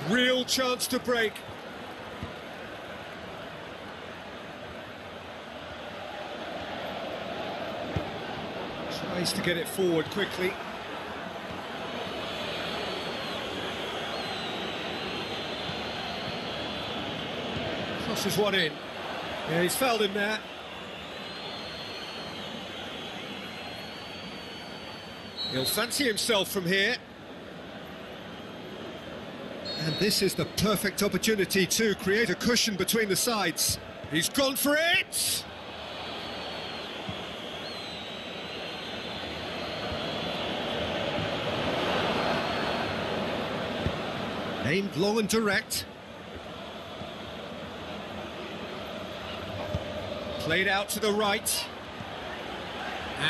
[SPEAKER 1] A real chance to break. Tries to get it forward quickly. Crosses one in. Yeah, he's fouled him there. He'll fancy himself from here. And this is the perfect opportunity to create a cushion between the sides. He's gone for it! Aimed long and direct. Played out to the right.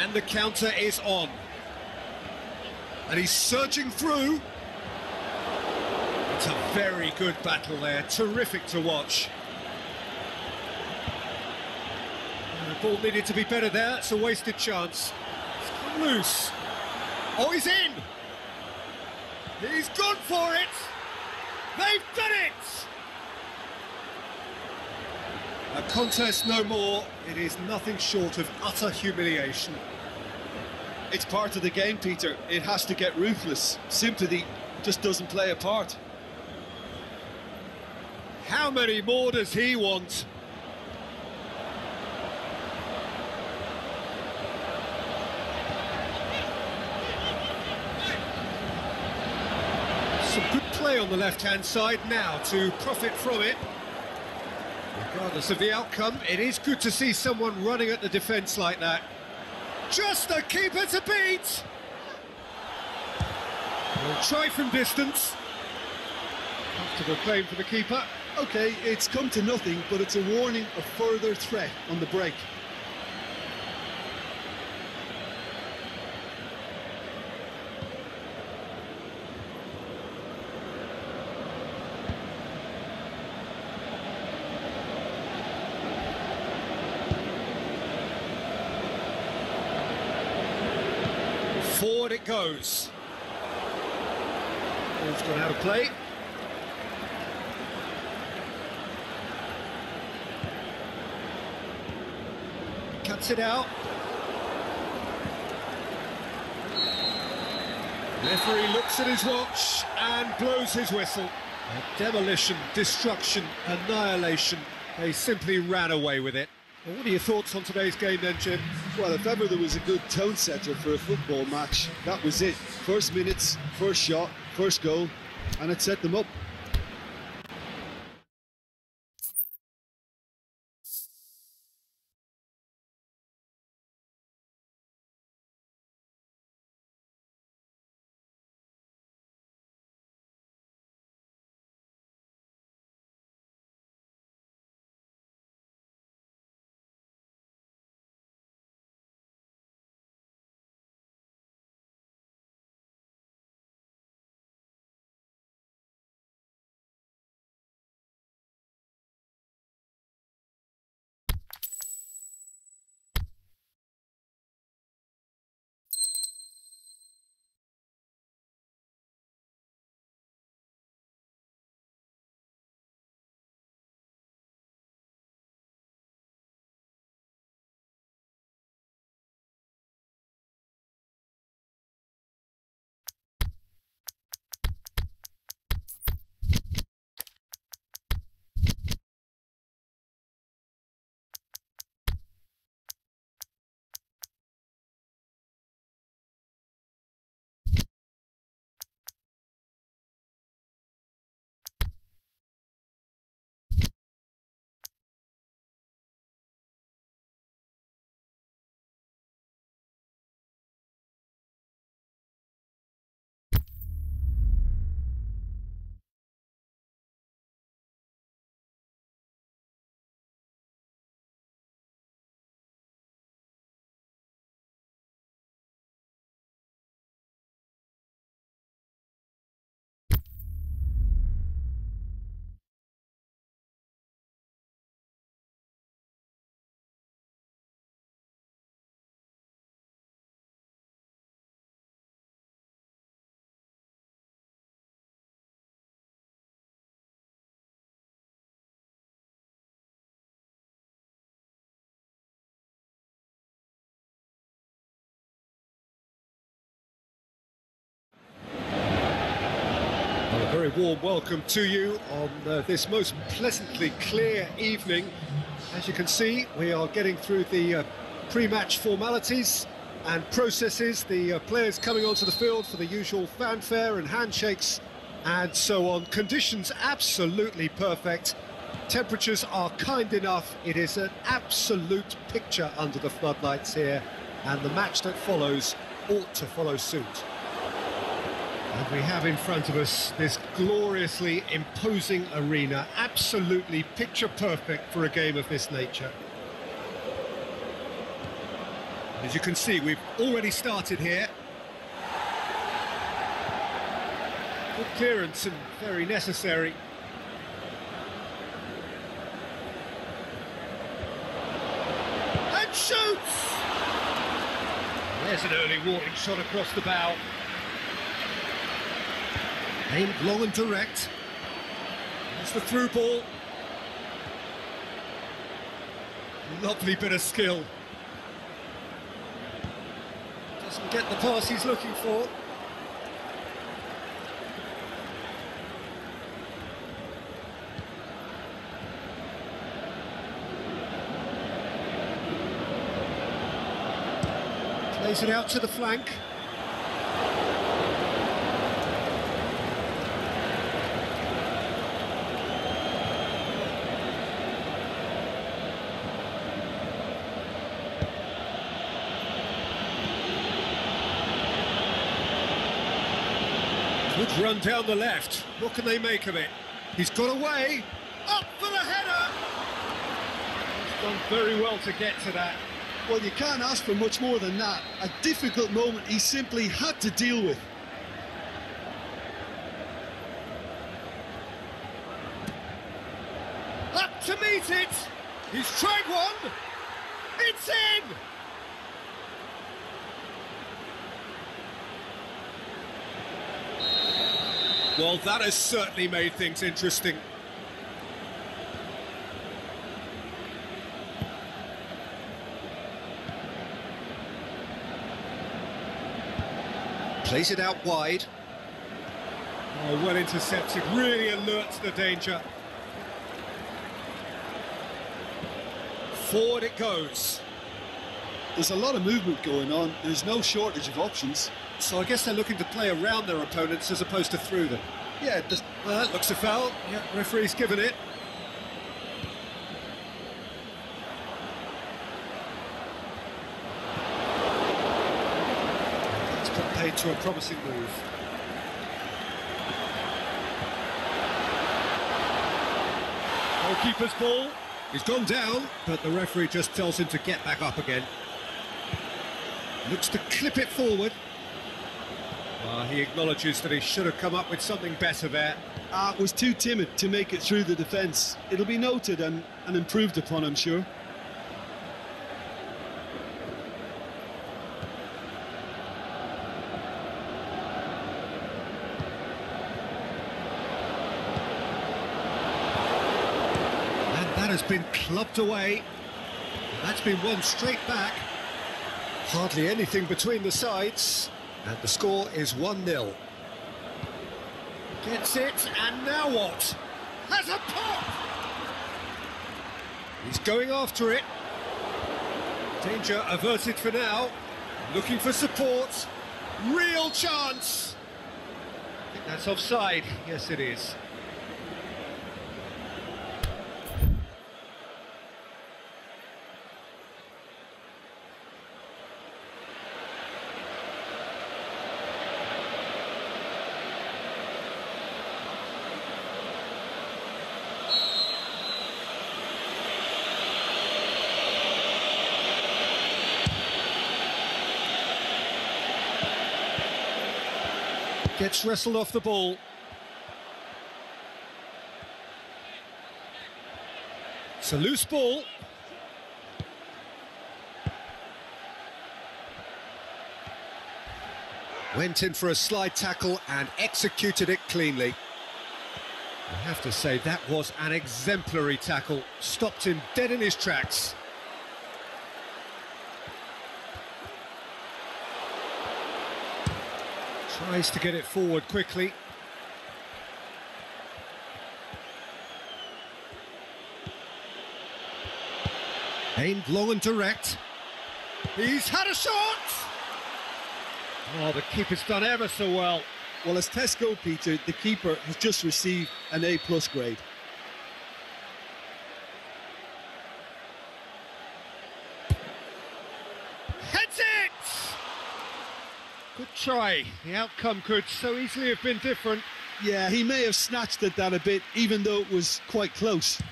[SPEAKER 1] And the counter is on. And he's surging through. It's a very good battle there, terrific to watch. And the ball needed to be better there, it's a wasted chance. It's come loose. Oh, he's in! He's gone for it! They've done it! A contest no more, it is nothing short of utter humiliation.
[SPEAKER 2] It's part of the game, Peter. It has to get ruthless. Sympathy just doesn't play a part.
[SPEAKER 1] How many more does he want? Some good play on the left-hand side now to profit from it. Regardless of the outcome, it is good to see someone running at the defence like that. Just the keeper to beat! We'll try from distance. Comfortable claim for the keeper.
[SPEAKER 2] OK, it's come to nothing, but it's a warning of further threat on the break.
[SPEAKER 1] Forward it goes. Ball's gone out of play. Cuts it out. Referee looks at his watch and blows his whistle. Demolition, destruction, annihilation. They simply ran away with it. Well, what are your thoughts on today's game then, Jim?
[SPEAKER 2] Well, if ever there was a good tone setter for a football match, that was it. First minutes, first shot, first goal, and it set them up.
[SPEAKER 1] A very warm welcome to you on this most pleasantly clear evening. As you can see, we are getting through the pre-match formalities and processes, the players coming onto the field for the usual fanfare and handshakes and so on. Conditions absolutely perfect. Temperatures are kind enough. It is an absolute picture under the floodlights here, and the match that follows ought to follow suit. And we have in front of us this gloriously imposing arena, absolutely picture perfect for a game of this nature. As you can see, we've already started here. Good clearance and very necessary. And shoots! There's an early warning shot across the bow. Aimed long and direct. That's the through ball. Lovely bit of skill. Doesn't get the pass he's looking for. Plays it out to the flank. Good run down the left. What can they make of it? He's got away. Up for the header! He's done very well to get to that.
[SPEAKER 2] Well, you can't ask for much more than that. A difficult moment he simply had to deal with.
[SPEAKER 1] Up to meet it! He's tried one! It's in! Well, that has certainly made things interesting. Plays it out wide. Oh, well intercepted, really alerts the danger. Forward it goes.
[SPEAKER 2] There's a lot of movement going on. There's no shortage of options.
[SPEAKER 1] So I guess they're looking to play around their opponents as opposed to through them.
[SPEAKER 2] Yeah,
[SPEAKER 1] well, that looks a foul. Yeah, referee's given it. It's put paid to a promising move. Goalkeeper's ball. He's gone down, but the referee just tells him to get back up again. Looks to clip it forward. He acknowledges that he should have come up with something better there.
[SPEAKER 2] Was too timid to make it through the defence. It'll be noted and improved upon, I'm sure.
[SPEAKER 1] And that has been clubbed away. That's been won straight back. Hardly anything between the sides. And the score is 1-0. Gets it, and now what? Has a pop! He's going after it. Danger averted for now. Looking for support. Real chance! I think that's offside. Yes, it is. Gets wrestled off the ball. It's a loose ball. Went in for a slide tackle and executed it cleanly. I have to say, that was an exemplary tackle. Stopped him dead in his tracks. Tries to get it forward quickly. Aimed long and direct. He's had a shot! Oh, the keeper's done ever so well.
[SPEAKER 2] Well, as tests go, Peter, the keeper has just received an A+ grade.
[SPEAKER 1] Heads it! Good try. The outcome could so easily have been different.
[SPEAKER 2] Yeah, he may have snatched at that a bit, even though it was quite close.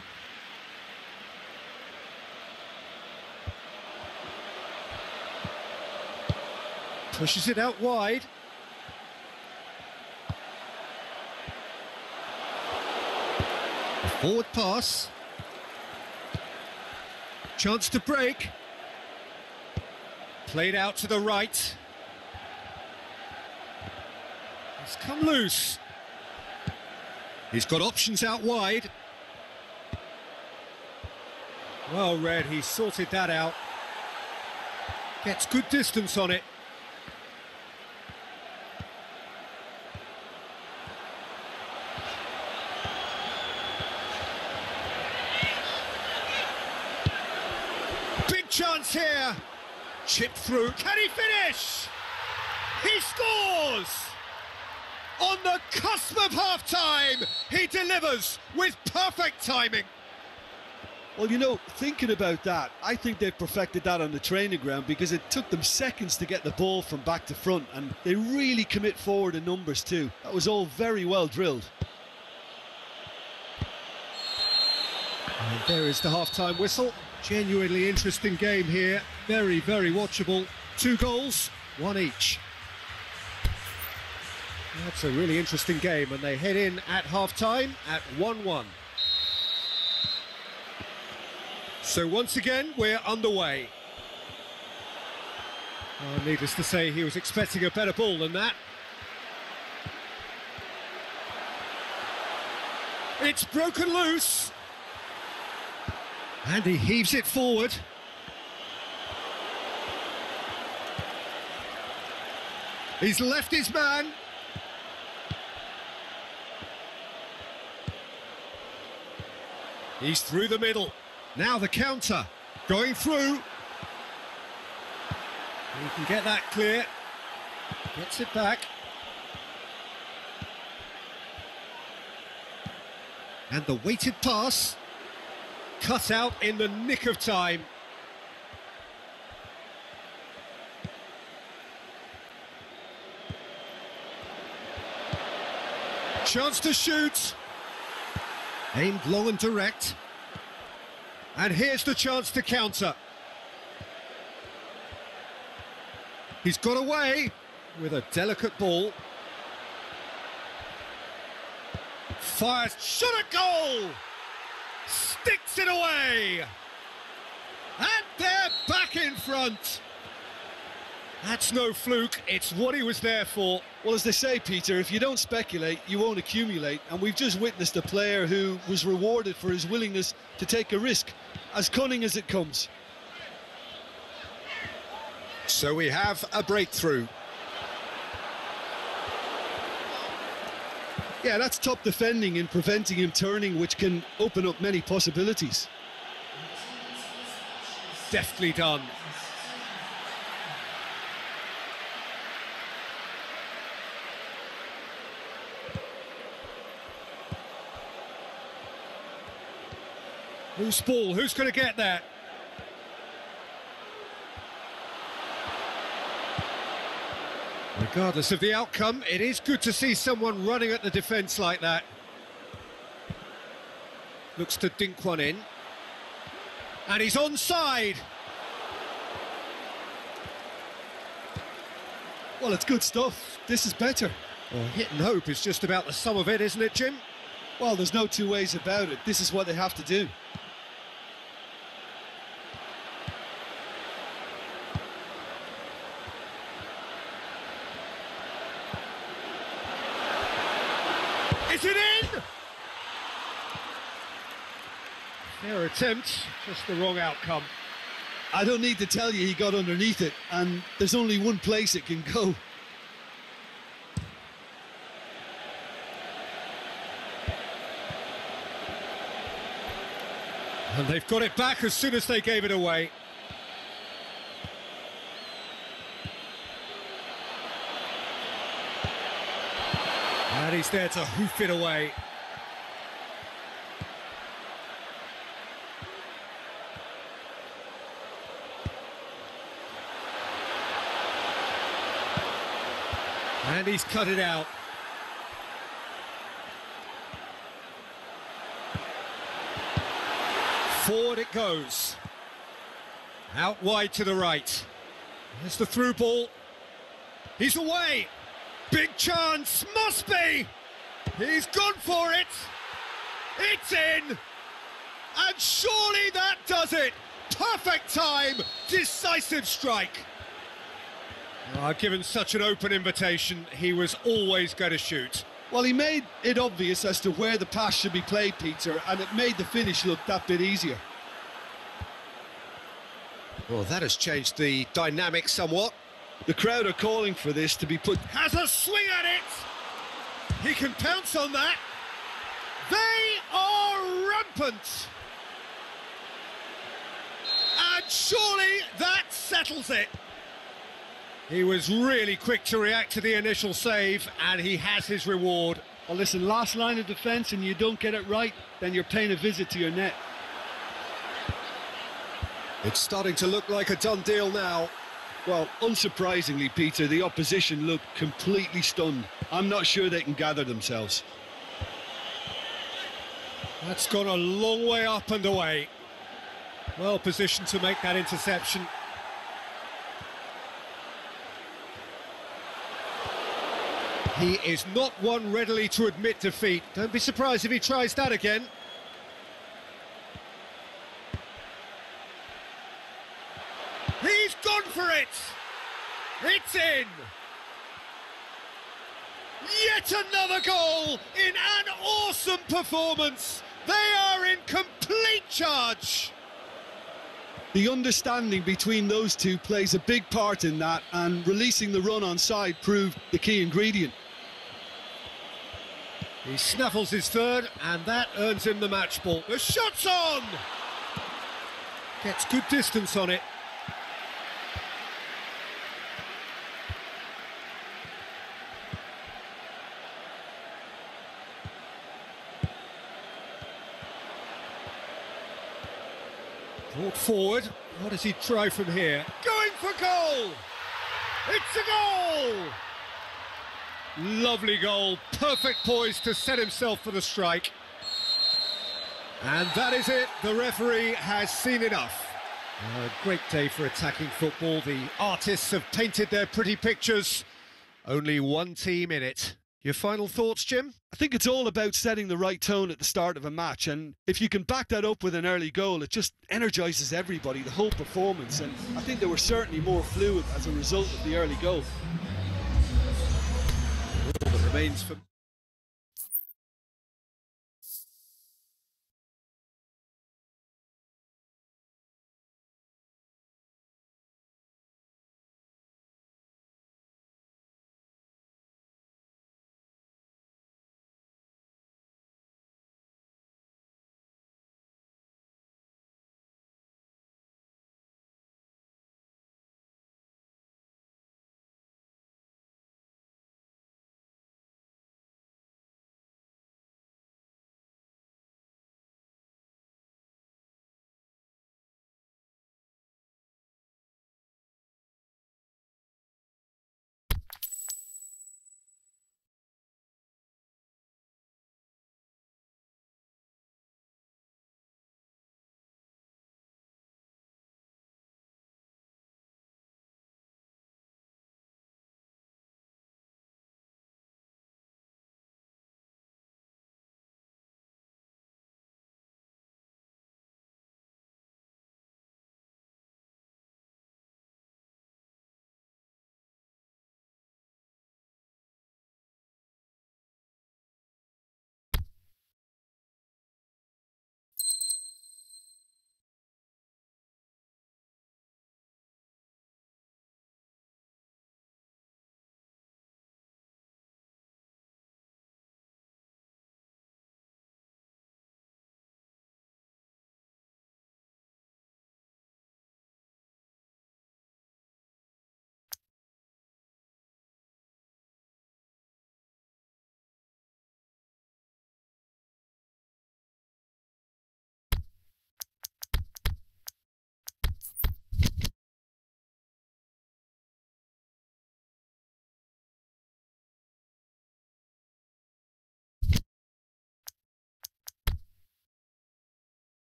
[SPEAKER 1] Pushes it out wide. Forward pass. Chance to break. Played out to the right. It's come loose. He's got options out wide. Well read, he sorted that out. Gets good distance on it. Big chance here. Chipped through. Can he finish? He scores! On the cusp of half-time, he delivers with perfect timing.
[SPEAKER 2] Well, you know, thinking about that, I think they've perfected that on the training ground because it took them seconds to get the ball from back to front, and they really commit forward in numbers too. That was all very well drilled.
[SPEAKER 1] And there is the half-time whistle. Genuinely interesting game here. Very, very watchable. 2 goals, 1 each. That's a really interesting game, and they head in at half-time at 1-1. So once again, we're underway. Oh, needless to say, he was expecting a better ball than that. It's broken loose. And he heaves it forward. He's left his man. He's through the middle. Now the counter. Going through. He can get that clear. Gets it back. And the weighted pass. Cut out in the nick of time. Chance to shoot. Aimed long and direct. And here's the chance to counter. He's got away with a delicate ball. Fires, shot a goal! Sticks it away! And they're back in front! That's no fluke, it's what he was there for.
[SPEAKER 2] Well, as they say, Peter, if you don't speculate, you won't accumulate. And we've just witnessed a player who was rewarded for his willingness to take a risk, as cunning as it comes.
[SPEAKER 1] So we have a breakthrough.
[SPEAKER 2] Yeah, that's top defending and preventing him turning, which can open up many possibilities.
[SPEAKER 1] Deftly done. Loose ball, who's going to get that? Regardless of the outcome, it is good to see someone running at the defence like that. Looks to dink one in. And he's onside.
[SPEAKER 2] Well, it's good stuff. This is better.
[SPEAKER 1] Well, hit and hope is just about the sum of it, isn't it, Jim?
[SPEAKER 2] Well, there's no two ways about it. This is what they have to do.
[SPEAKER 1] Is it in? Fair attempt, just the wrong outcome.
[SPEAKER 2] I don't need to tell you he got underneath it, and there's only one place it can go.
[SPEAKER 1] And they've got it back as soon as they gave it away. And he's there to hoof it away. And he's cut it out. Forward it goes. Out wide to the right. There's the through ball. He's away. Big chance. Must be. He's gone for it. It's in. And surely that does it. Perfect time. Decisive strike. Given such an open invitation, he was always going to shoot.
[SPEAKER 2] Well, he made it obvious as to where the pass should be played, Peter, and it made the finish look that bit easier.
[SPEAKER 1] Well, that has changed the dynamic somewhat.
[SPEAKER 2] The crowd are calling for this to be put...
[SPEAKER 1] Has a swing at it! He can pounce on that. They are rampant! And surely that settles it. He was really quick to react to the initial save, and he has his reward.
[SPEAKER 2] Well, listen, last line of defence and you don't get it right, then you're paying a visit to your net.
[SPEAKER 1] It's starting to look like a done deal now.
[SPEAKER 2] Well, unsurprisingly, Peter, the opposition look completely stunned. I'm not sure they can gather themselves.
[SPEAKER 1] That's gone a long way up and away. Well positioned to make that interception. He is not one readily to admit defeat. Don't be surprised if he tries that again. He's gone for it! It's in! Yet another goal in an awesome performance! They are in complete charge!
[SPEAKER 2] The understanding between those two plays a big part in that, and releasing the run on side proved the key ingredient.
[SPEAKER 1] He snaffles his third, and that earns him the match ball. The shot's on! Gets good distance on it. Brought forward. What does he try from here? Going for goal! It's a goal! Lovely goal. Perfect poise to set himself for the strike. And that is it. The referee has seen enough. A great day for attacking football. The artists have painted their pretty pictures. Only one team in it. Your final thoughts, Jim?
[SPEAKER 2] I think it's all about setting the right tone at the start of a match, and if you can back that up with an early goal, it just energises everybody, the whole performance, and I think they were certainly more fluid as a result of the early goal.
[SPEAKER 1] All that remains for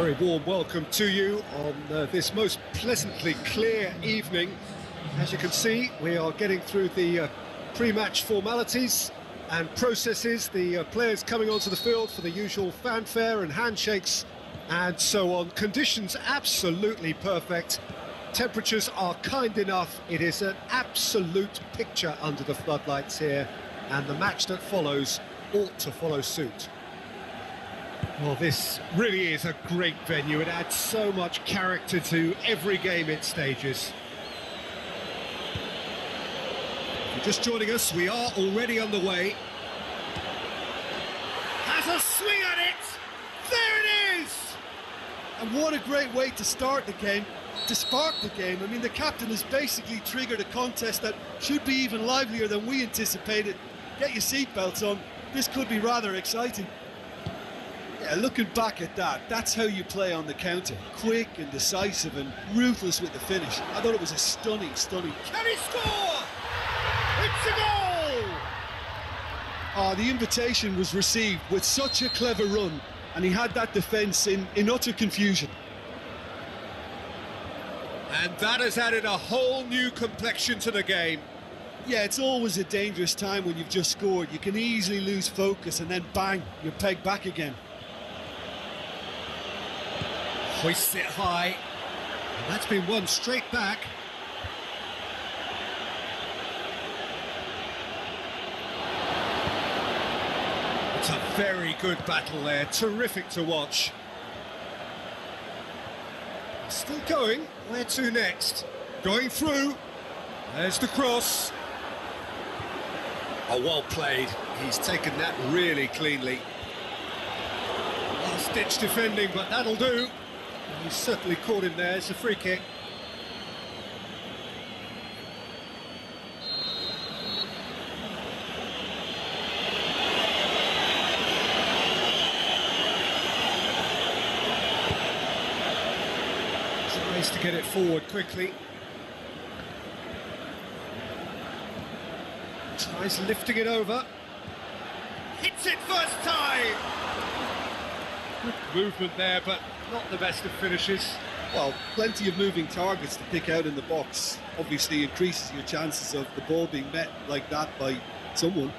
[SPEAKER 1] Very warm welcome to you on this most pleasantly clear evening. As you can see, we are getting through the pre-match formalities and processes. The players coming onto the field for the usual fanfare and handshakes and so on. Conditions absolutely perfect. Temperatures are kind enough. It is an absolute picture under the floodlights here, and the match that follows ought to follow suit. Well, this really is a great venue. It adds so much character to every game it stages. If you're just joining us, we are already underway. Has a swing at it! There it is!
[SPEAKER 2] And what a great way to start the game, to spark the game. I mean, the captain has basically triggered a contest that should be even livelier than we anticipated. Get your seatbelts on, this could be rather exciting. Yeah, looking back at that, that's how you play on the counter. Quick and decisive and ruthless with the finish. I thought it was a stunning.
[SPEAKER 1] Can he score? It's a goal!
[SPEAKER 2] The invitation was received with such a clever run, and he had that defence in utter confusion.
[SPEAKER 1] And that has added a whole new complexion to the game.
[SPEAKER 2] Yeah, it's always a dangerous time when you've just scored. You can easily lose focus and then bang, you're pegged back again.
[SPEAKER 1] Hoists it high, and that's been won straight back. It's a very good battle there, terrific to watch. Still going, where to next? Going through, there's the cross. Oh, well played, he's taken that really cleanly. Last-ditch defending, but that'll do. He's certainly caught him there. It's a free kick. Tries to get it forward quickly. Tries lifting it over. Hits it first time! Good movement there, but not the best of finishes.
[SPEAKER 2] Well, plenty of moving targets to pick out in the box. Obviously increases your chances of the ball being met like that by someone.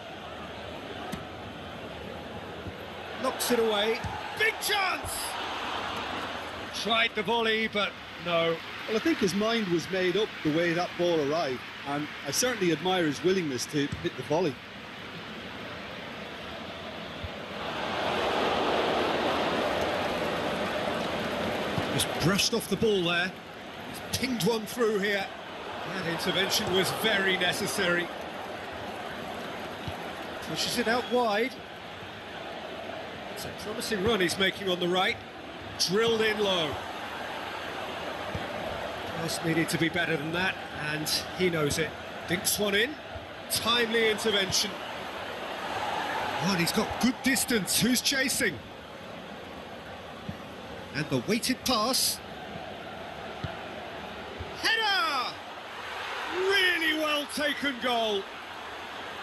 [SPEAKER 1] Knocks it away. Big chance! Tried the volley, but no.
[SPEAKER 2] Well, I think his mind was made up the way that ball arrived, and I certainly admire his willingness to hit the volley.
[SPEAKER 1] Just brushed off the ball there. He's pinged one through here. That intervention was very necessary. Pushes it out wide. It's a promising run he's making on the right. Drilled in low. Just needed to be better than that, and he knows it. Dinks one in. Timely intervention. Oh, and he's got good distance. Who's chasing? And the weighted pass. Header! Really well taken goal.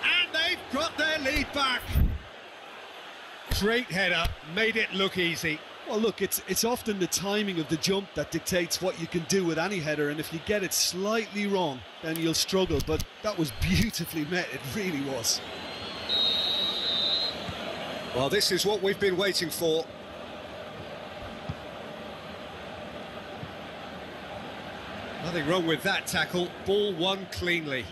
[SPEAKER 1] And they've got their lead back. Great header, made it look easy.
[SPEAKER 2] Well, look, it's often the timing of the jump that dictates what you can do with any header, and if you get it slightly wrong, then you'll struggle, but that was beautifully met, it really was.
[SPEAKER 1] Well, this is what we've been waiting for. Nothing wrong with that tackle, ball won cleanly.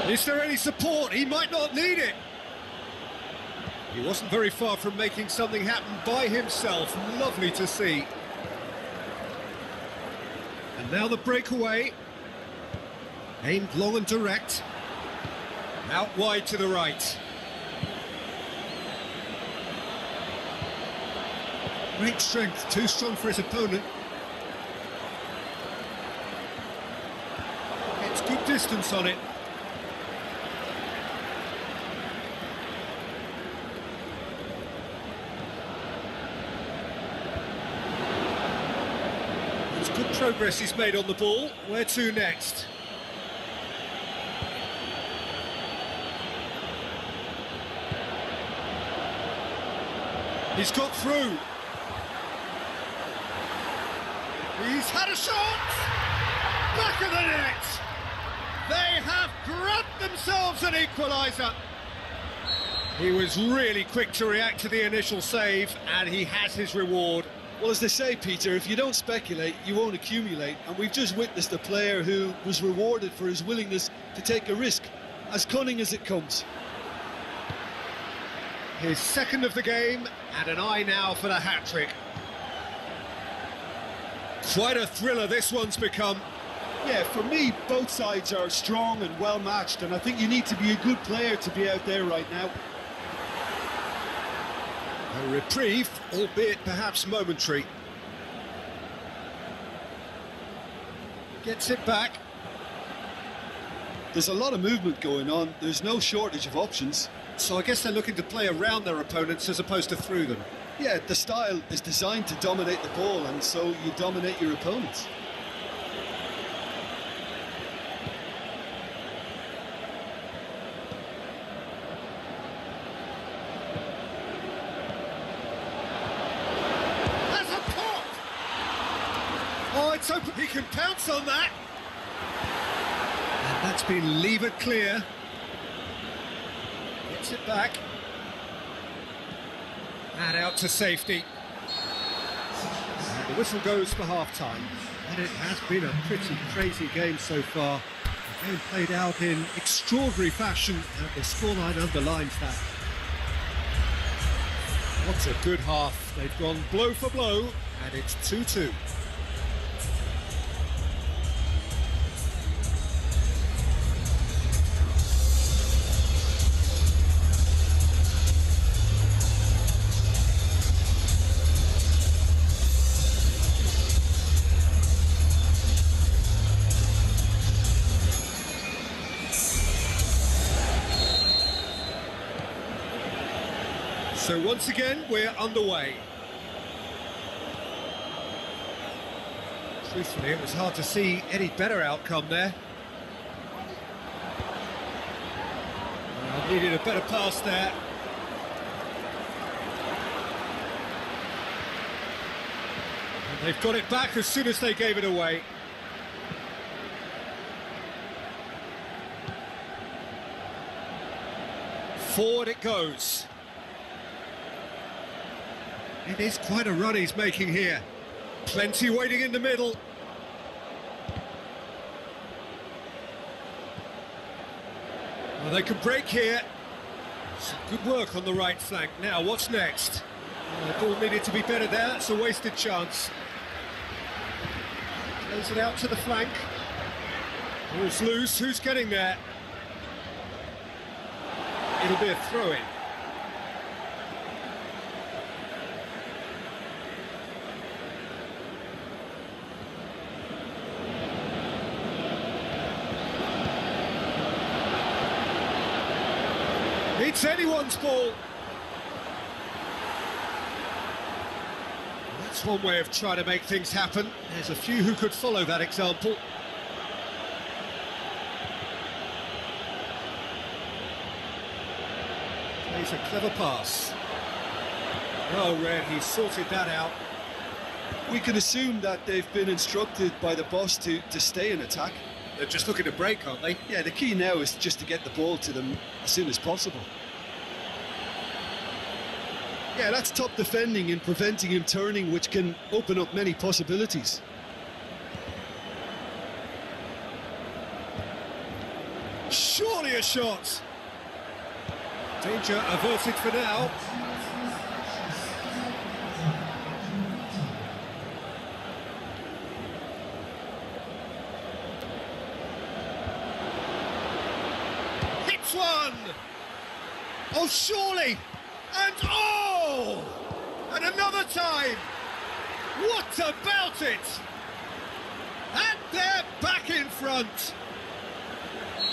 [SPEAKER 1] Is there any support? He might not need it. He wasn't very far from making something happen by himself. Lovely to see. And now the breakaway. Aimed long and direct. Out wide to the right. Great strength, too strong for his opponent. Gets good distance on it. Good progress he's made on the ball. Where to next? He's got through. He's had a shot! Back of the net! They have grabbed themselves an equaliser. He was really quick to react to the initial save, and he has his reward.
[SPEAKER 2] Well, as they say, Peter, if you don't speculate, you won't accumulate. And we've just witnessed a player who was rewarded for his willingness to take a risk, as cunning as it comes.
[SPEAKER 1] His second of the game, and an eye now for the hat-trick. Quite a thriller this one's become.
[SPEAKER 2] Yeah, for me, both sides are strong and well-matched, and I think you need to be a good player to be out there right now.
[SPEAKER 1] A reprieve, albeit perhaps momentary. Gets it back.
[SPEAKER 2] There's a lot of movement going on. There's no shortage of options.
[SPEAKER 1] So I guess they're looking to play around their opponents as opposed to through them.
[SPEAKER 2] Yeah, the style is designed to dominate the ball, and so you dominate your opponents.
[SPEAKER 1] That's a pop! Oh, it's hoping he can pounce on that. And that's been levered clear. Gets it back. And out to safety. And the whistle goes for half-time. And it has been a pretty crazy game so far. The game played out in extraordinary fashion, and the scoreline underlines that. What a good half. They've gone blow for blow, and it's 2-2. So once again, we're underway. Truthfully, it was hard to see any better outcome there. Needed a better pass there. And they've got it back as soon as they gave it away. Forward it goes. It is quite a run he's making here. Plenty waiting in the middle. Well, they can break here. Some good work on the right flank. Now, what's next? The ball needed to be better there. That's a wasted chance. Plays it out to the flank. Ball's loose. Who's getting there? It'll be a throw-in. It's anyone's ball. That's one way of trying to make things happen. There's a few who could follow that example. Plays a clever pass. Well read, he sorted that out.
[SPEAKER 2] We can assume that they've been instructed by the boss to stay in attack.
[SPEAKER 1] They're just looking to break, aren't they?
[SPEAKER 2] Yeah, the key now is just to get the ball to them as soon as possible. Yeah, that's top defending and preventing him turning, which can open up many possibilities.
[SPEAKER 1] Surely a shot. Danger averted for now. Hits one. Oh, surely. And oh! And another time! What about it? And they're back in front!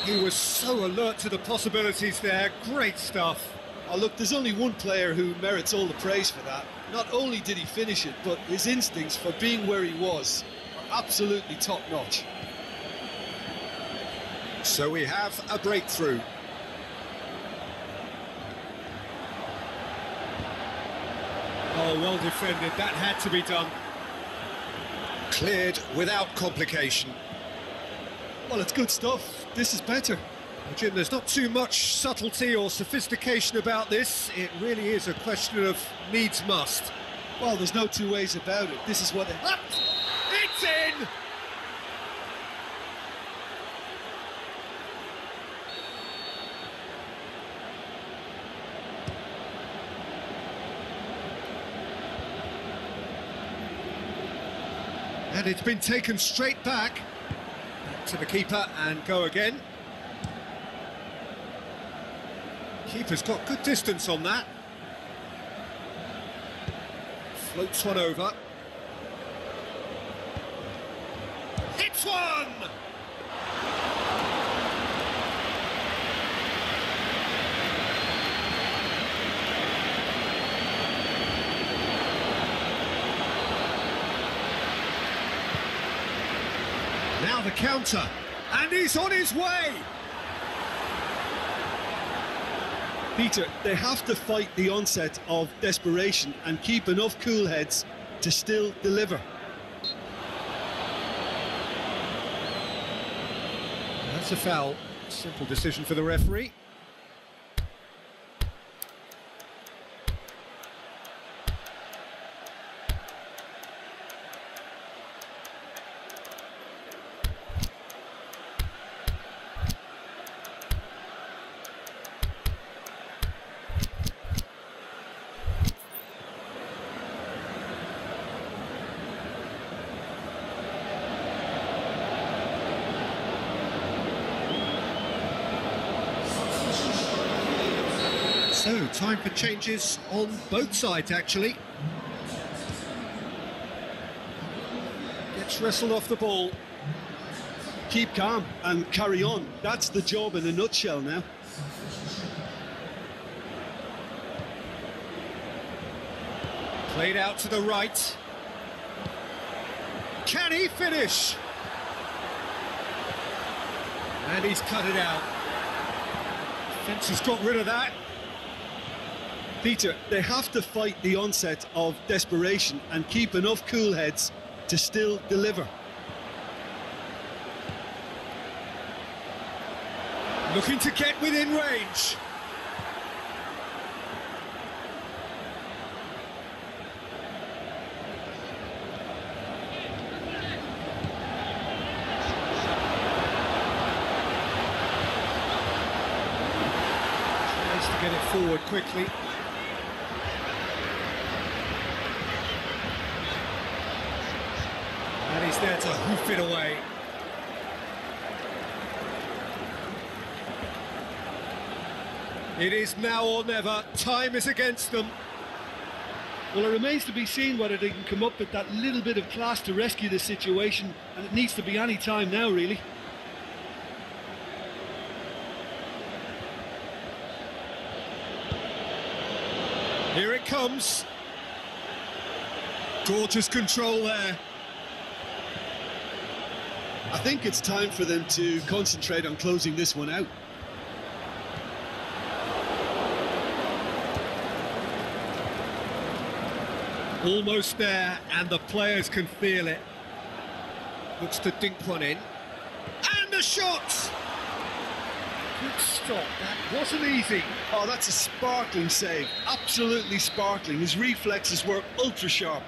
[SPEAKER 1] He was so alert to the possibilities there. Great stuff.
[SPEAKER 2] Oh, look, there's only one player who merits all the praise for that. Not only did he finish it, but his instincts for being where he was are absolutely top-notch.
[SPEAKER 1] So we have a breakthrough. Oh, well defended. That had to be done. Cleared without complication.
[SPEAKER 2] Well, it's good stuff. This is better.
[SPEAKER 1] Well, Jim, there's not too much subtlety or sophistication about this. It really is a question of needs must.
[SPEAKER 2] Well, there's no two ways about it. This is what...
[SPEAKER 1] It's in! And it's been taken straight back to the keeper and go again. Keeper's got good distance on that. Floats one over. Hits one! Now the counter, and he's on his way!
[SPEAKER 2] Peter, they have to fight the onset of desperation and keep enough cool heads to still deliver.
[SPEAKER 1] That's a foul. Simple decision for the referee. So, time for changes on both sides, actually. Gets wrestled off the ball.
[SPEAKER 2] Keep calm and carry on. That's the job in a nutshell now.
[SPEAKER 1] Played out to the right. Can he finish? And he's cut it out. Fence has got rid of that.
[SPEAKER 2] Peter, they have to fight the onset of desperation and keep enough cool heads to still deliver.
[SPEAKER 1] Looking to get within range. Tries to get it forward quickly. And he's there to hoof it away. It is now or never. Time is against them.
[SPEAKER 2] Well, it remains to be seen whether they can come up with that little bit of class to rescue the situation, and it needs to be any time now, really.
[SPEAKER 1] Here it comes. Gorgeous control there.
[SPEAKER 2] I think it's time for them to concentrate on closing this one out.
[SPEAKER 1] Almost there, and the players can feel it. Looks to dink one in. And the shot! Good stop, that wasn't easy.
[SPEAKER 2] Oh, that's a sparkling save. Absolutely sparkling. His reflexes were ultra sharp.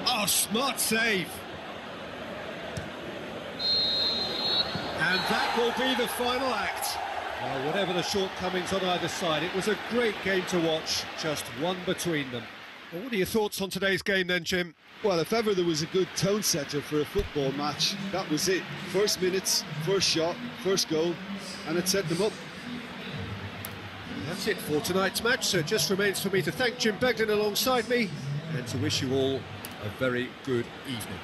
[SPEAKER 1] Oh, smart save. And that will be the final act. Well, whatever the shortcomings on either side, it was a great game to watch, just one between them. Well, what are your thoughts on today's game then, Jim?
[SPEAKER 2] Well, if ever there was a good tone setter for a football match, that was it. First minutes, first shot, first goal, and it set them up.
[SPEAKER 1] That's it for tonight's match, so it just remains for me to thank Jim Beglin alongside me and to wish you all a very good evening.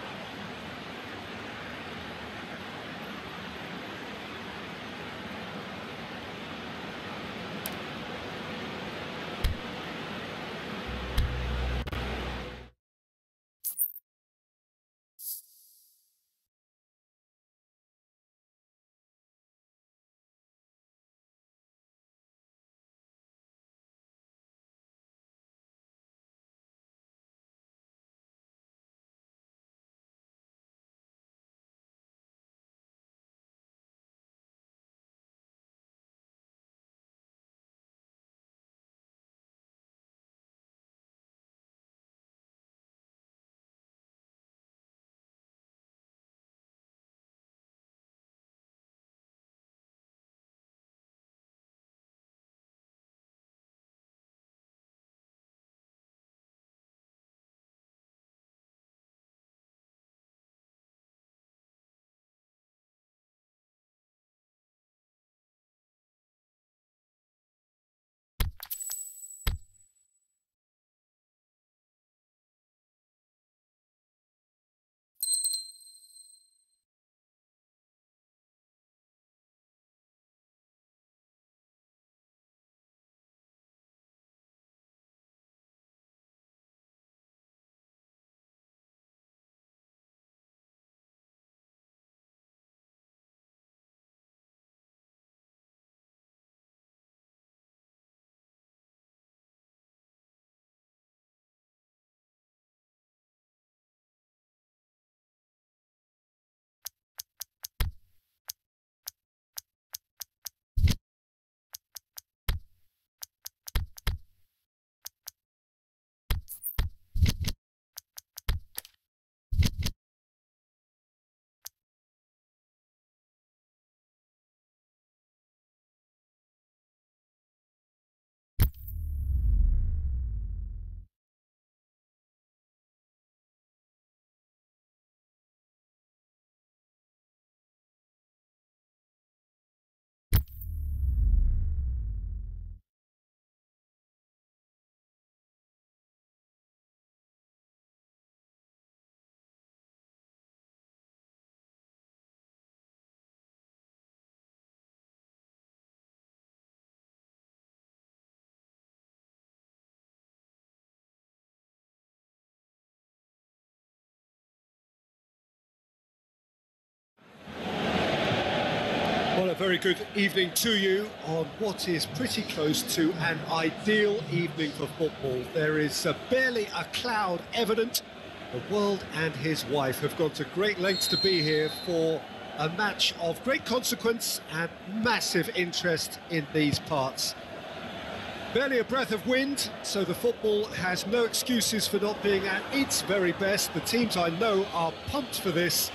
[SPEAKER 1] Well, a very good evening to you on what is pretty close to an ideal evening for football. There is barely a cloud evident. The world and his wife have gone to great lengths to be here for a match of great consequence and massive interest in these parts. Barely a breath of wind, so the football has no excuses for not being at its very best. The teams I know are pumped for this.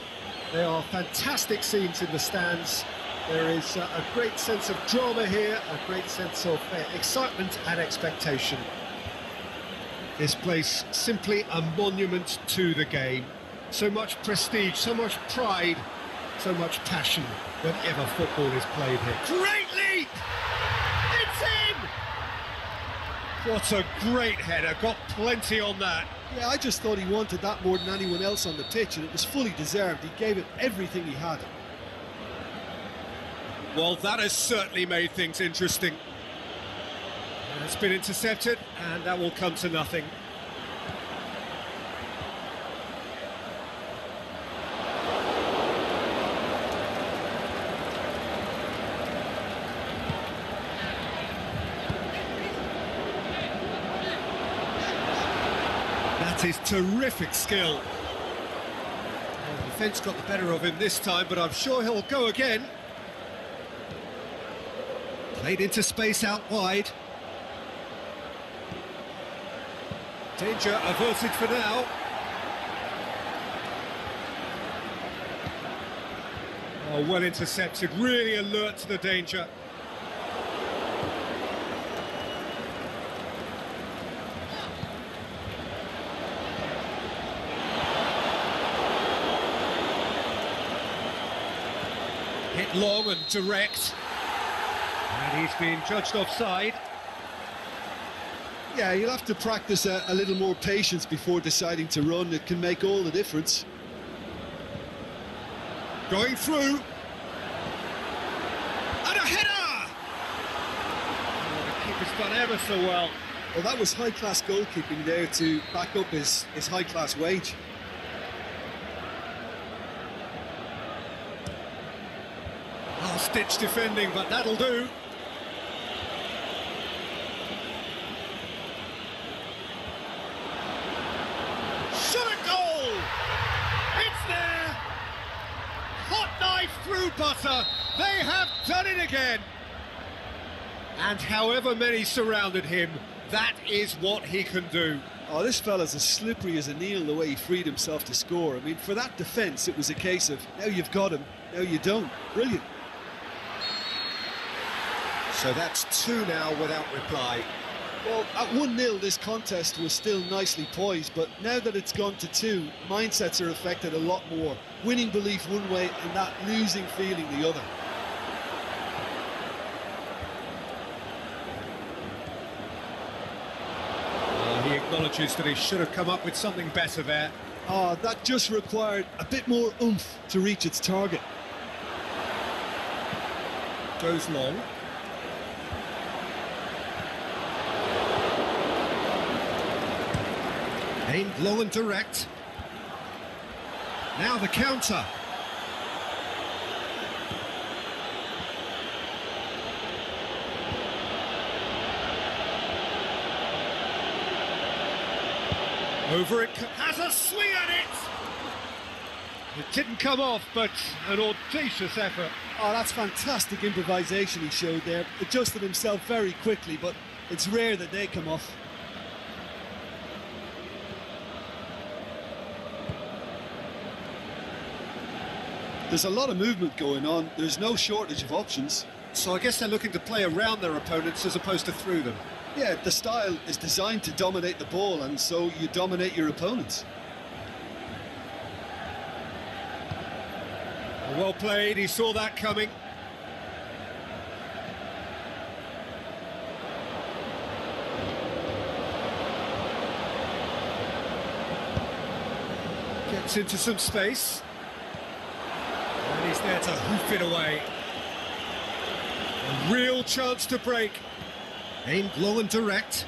[SPEAKER 1] There are fantastic scenes in the stands. There is a great sense of drama here, a great sense of excitement and expectation. This place simply a monument to the game. So much prestige, so much pride, so much passion whenever football is played here. Great leap! It's in! What a great header, got plenty on that.
[SPEAKER 2] Yeah, I just thought he wanted that more than anyone else on the pitch, and it was fully deserved. He gave it everything he had.
[SPEAKER 1] Well, that has certainly made things interesting. It's been intercepted, and that will come to nothing. That is terrific skill. Well, the defence got the better of him this time, but I'm sure he'll go again. Played into space out wide. Danger averted for now. Oh, well intercepted, really alert to the danger. Hit long and direct. And he's been judged offside.
[SPEAKER 2] Yeah, you'll have to practice a little more patience before deciding to run. It can make all the difference.
[SPEAKER 1] Going through. And a header! Oh, the keeper's done ever so well.
[SPEAKER 2] Well, that was high-class goalkeeping there to back up his high-class wage.
[SPEAKER 1] Last-ditch defending, but that'll do. Through butter, they have done it again. And however many surrounded him, that is what he can do.
[SPEAKER 2] Oh, this fella's as slippery as a needle the way he freed himself to score. I mean, for that defence, it was a case of, now you've got him, now you don't. Brilliant.
[SPEAKER 1] So that's 2 now without reply.
[SPEAKER 2] Well, at 1-0, this contest was still nicely poised, but now that it's gone to 2, mindsets are affected a lot more. Winning belief one way and that losing feeling the other.
[SPEAKER 1] He acknowledges that he should have come up with something better there.
[SPEAKER 2] Oh, that just required a bit more oomph to reach its target.
[SPEAKER 1] Goes long. Aimed long and direct. Now the counter. Over it, has a swing at it! It didn't come off, but an audacious effort.
[SPEAKER 2] Oh, that's fantastic improvisation he showed there. Adjusted himself very quickly, but it's rare that they come off. There's a lot of movement going on. There's no shortage of options.
[SPEAKER 1] So I guess they're looking to play around their opponents as opposed to through them.
[SPEAKER 2] Yeah, the style is designed to dominate the ball, and so you dominate your opponents.
[SPEAKER 1] Well played, he saw that coming. Gets into some space. And he's there to hoof it away. A real chance to break. Aimed low and direct.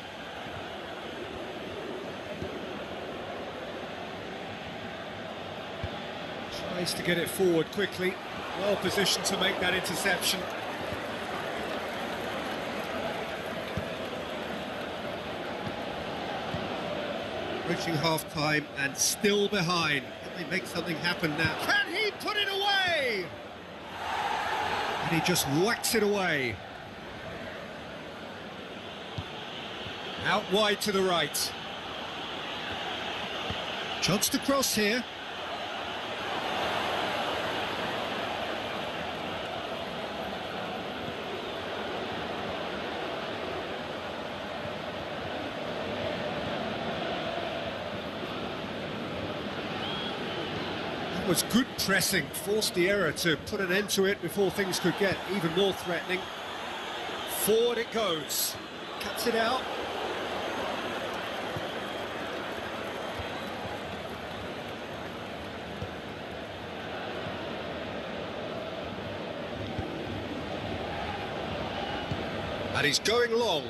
[SPEAKER 1] Tries to get it forward quickly. Well positioned to make that interception. Reaching half-time and still behind. Can they make something happen now? Can he put it away? And he just whacks it away. Out wide to the right. Chance to cross here. That was good pressing, forced the error to put an end to it before things could get even more threatening. Forward it goes, cuts it out. And he's going long.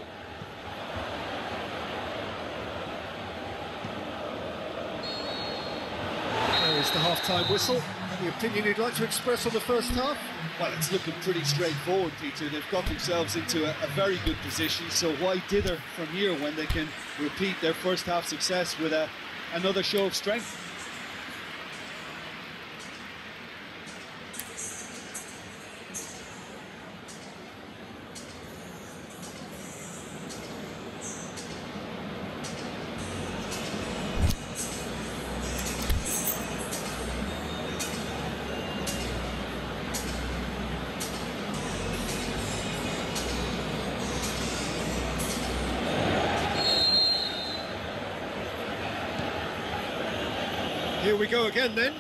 [SPEAKER 1] There is the half-time whistle. Any opinion you'd like to express on the first half?
[SPEAKER 2] Well, it's looking pretty straightforward, Peter. They've got themselves into a very good position, so why dither from here when they can repeat their first half success with another show of strength?
[SPEAKER 1] Here we go again then.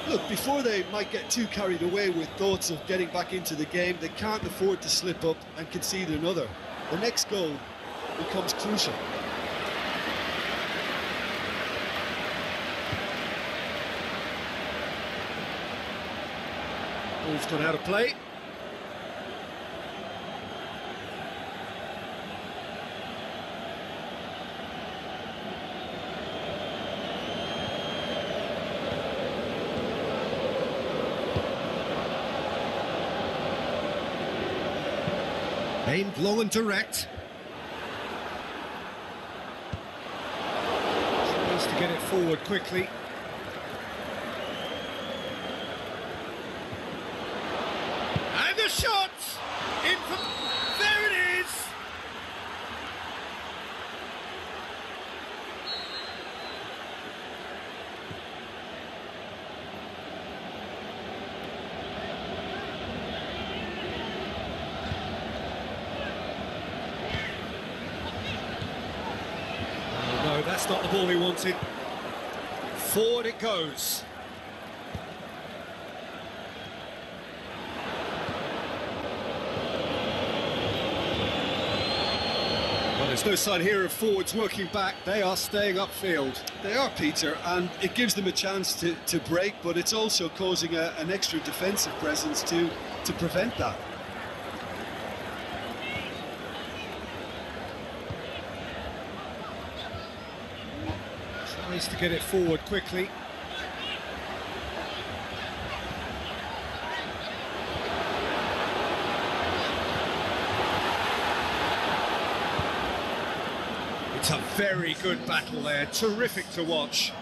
[SPEAKER 2] Look, before they might get too carried away with thoughts of getting back into the game, they can't afford to slip up and concede another. The next goal becomes crucial.
[SPEAKER 1] Ball's gone out of play. Aimed long and direct. Tries to get it forward quickly. And the shot! In from... There it is! No, that's not the ball he wanted. Forward it goes. Well, there's no sign here of forwards working back. They are staying upfield.
[SPEAKER 2] They are, Peter, and it gives them a chance to break, but it's also causing an extra defensive presence to prevent that.
[SPEAKER 1] Tries to get it forward quickly. It's a very good battle there, terrific to watch.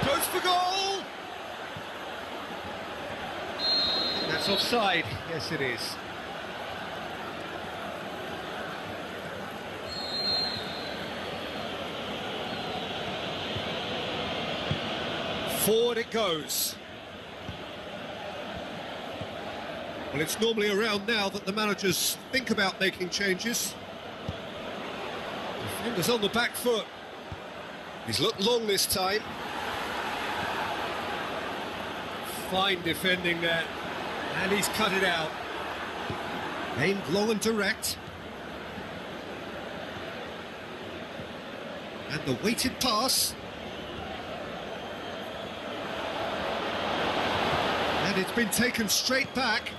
[SPEAKER 1] Goes for goal! That's offside, yes it is. Forward it goes. Well, it's normally around now that the managers think about making changes. Defender's on the back foot. He's looked long this time. Fine defending there. And he's cut it out. Aimed long and direct. And the weighted pass. And it's been taken straight back.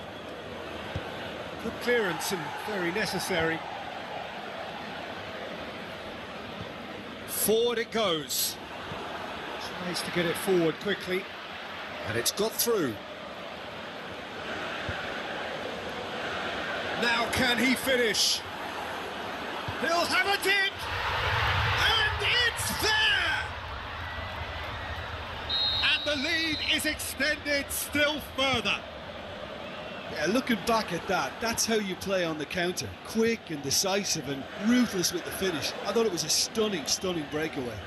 [SPEAKER 1] Good clearance and very necessary. Forward it goes. Tries to get it forward quickly. And it's got through. Now can he finish? He'll have a dig! And it's there! And the lead is extended still further.
[SPEAKER 2] Yeah, looking back at that, that's how you play on the counter. Quick and decisive and ruthless with the finish. I thought it was a stunning, stunning breakaway.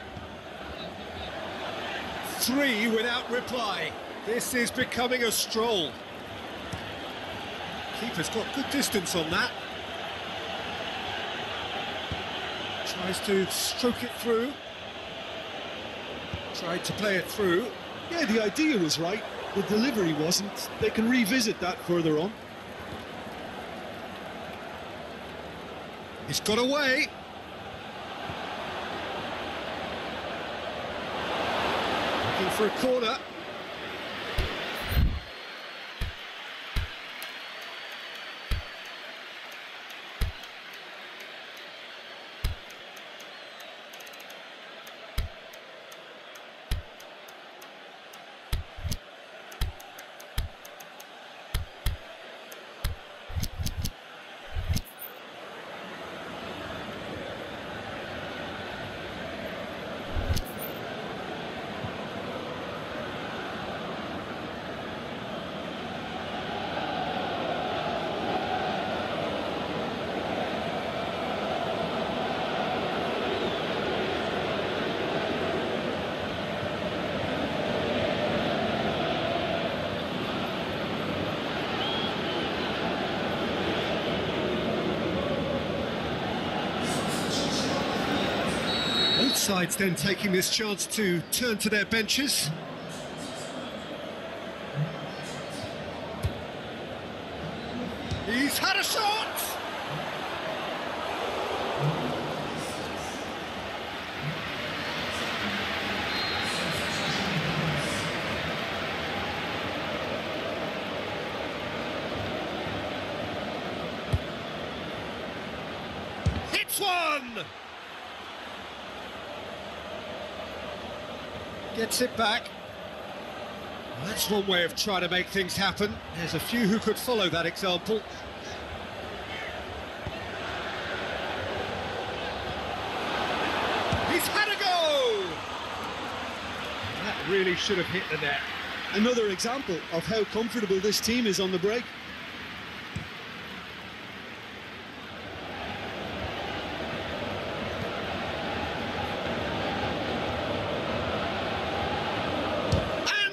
[SPEAKER 1] 3 without reply. This is becoming a stroll. Keeper's got good distance on that. Tries to stroke it through. Tried to play it through.
[SPEAKER 2] Yeah, the idea was right. The delivery wasn't. They can revisit that further on.
[SPEAKER 1] He's got away. Looking for a corner. Both sides then taking this chance to turn to their benches. He's had a shot! Hits one! Gets it back. Well, that's one way of trying to make things happen. There's a few who could follow that example. He's had a go! That really should have hit the net.
[SPEAKER 2] Another example of how comfortable this team is on the break.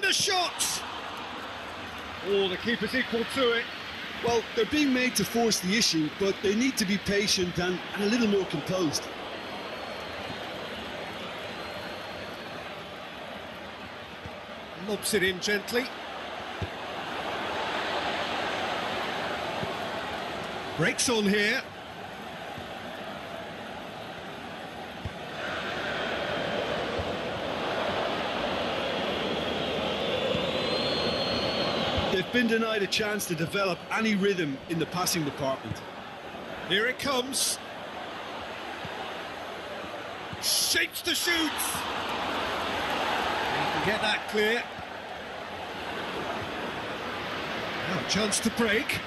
[SPEAKER 1] Shot! Oh, the keeper's equal to it.
[SPEAKER 2] Well, they're being made to force the issue, but they need to be patient and a little more composed.
[SPEAKER 1] Lobs it in gently. Breaks on here.
[SPEAKER 2] They've been denied a chance to develop any rhythm in the passing department.
[SPEAKER 1] Here it comes. Shapes to shoot. He can get that clear. Now a chance to break.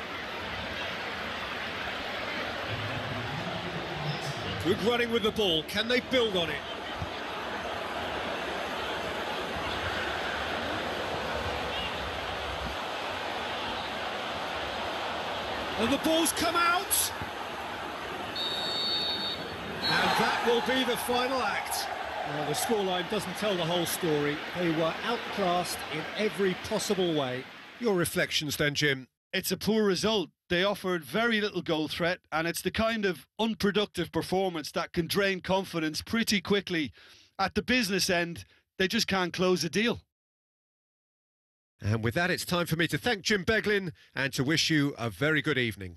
[SPEAKER 1] Good running with the ball. Can they build on it? And the ball's come out. And that will be the final act. Well, the scoreline doesn't tell the whole story. They were outclassed in every possible way. Your reflections then, Jim?
[SPEAKER 2] It's a poor result. They offered very little goal threat, and it's the kind of unproductive performance that can drain confidence pretty quickly. At the business end, they just can't close a deal.
[SPEAKER 1] And with that, it's time for me to thank Jim Beglin and to wish you a very good evening.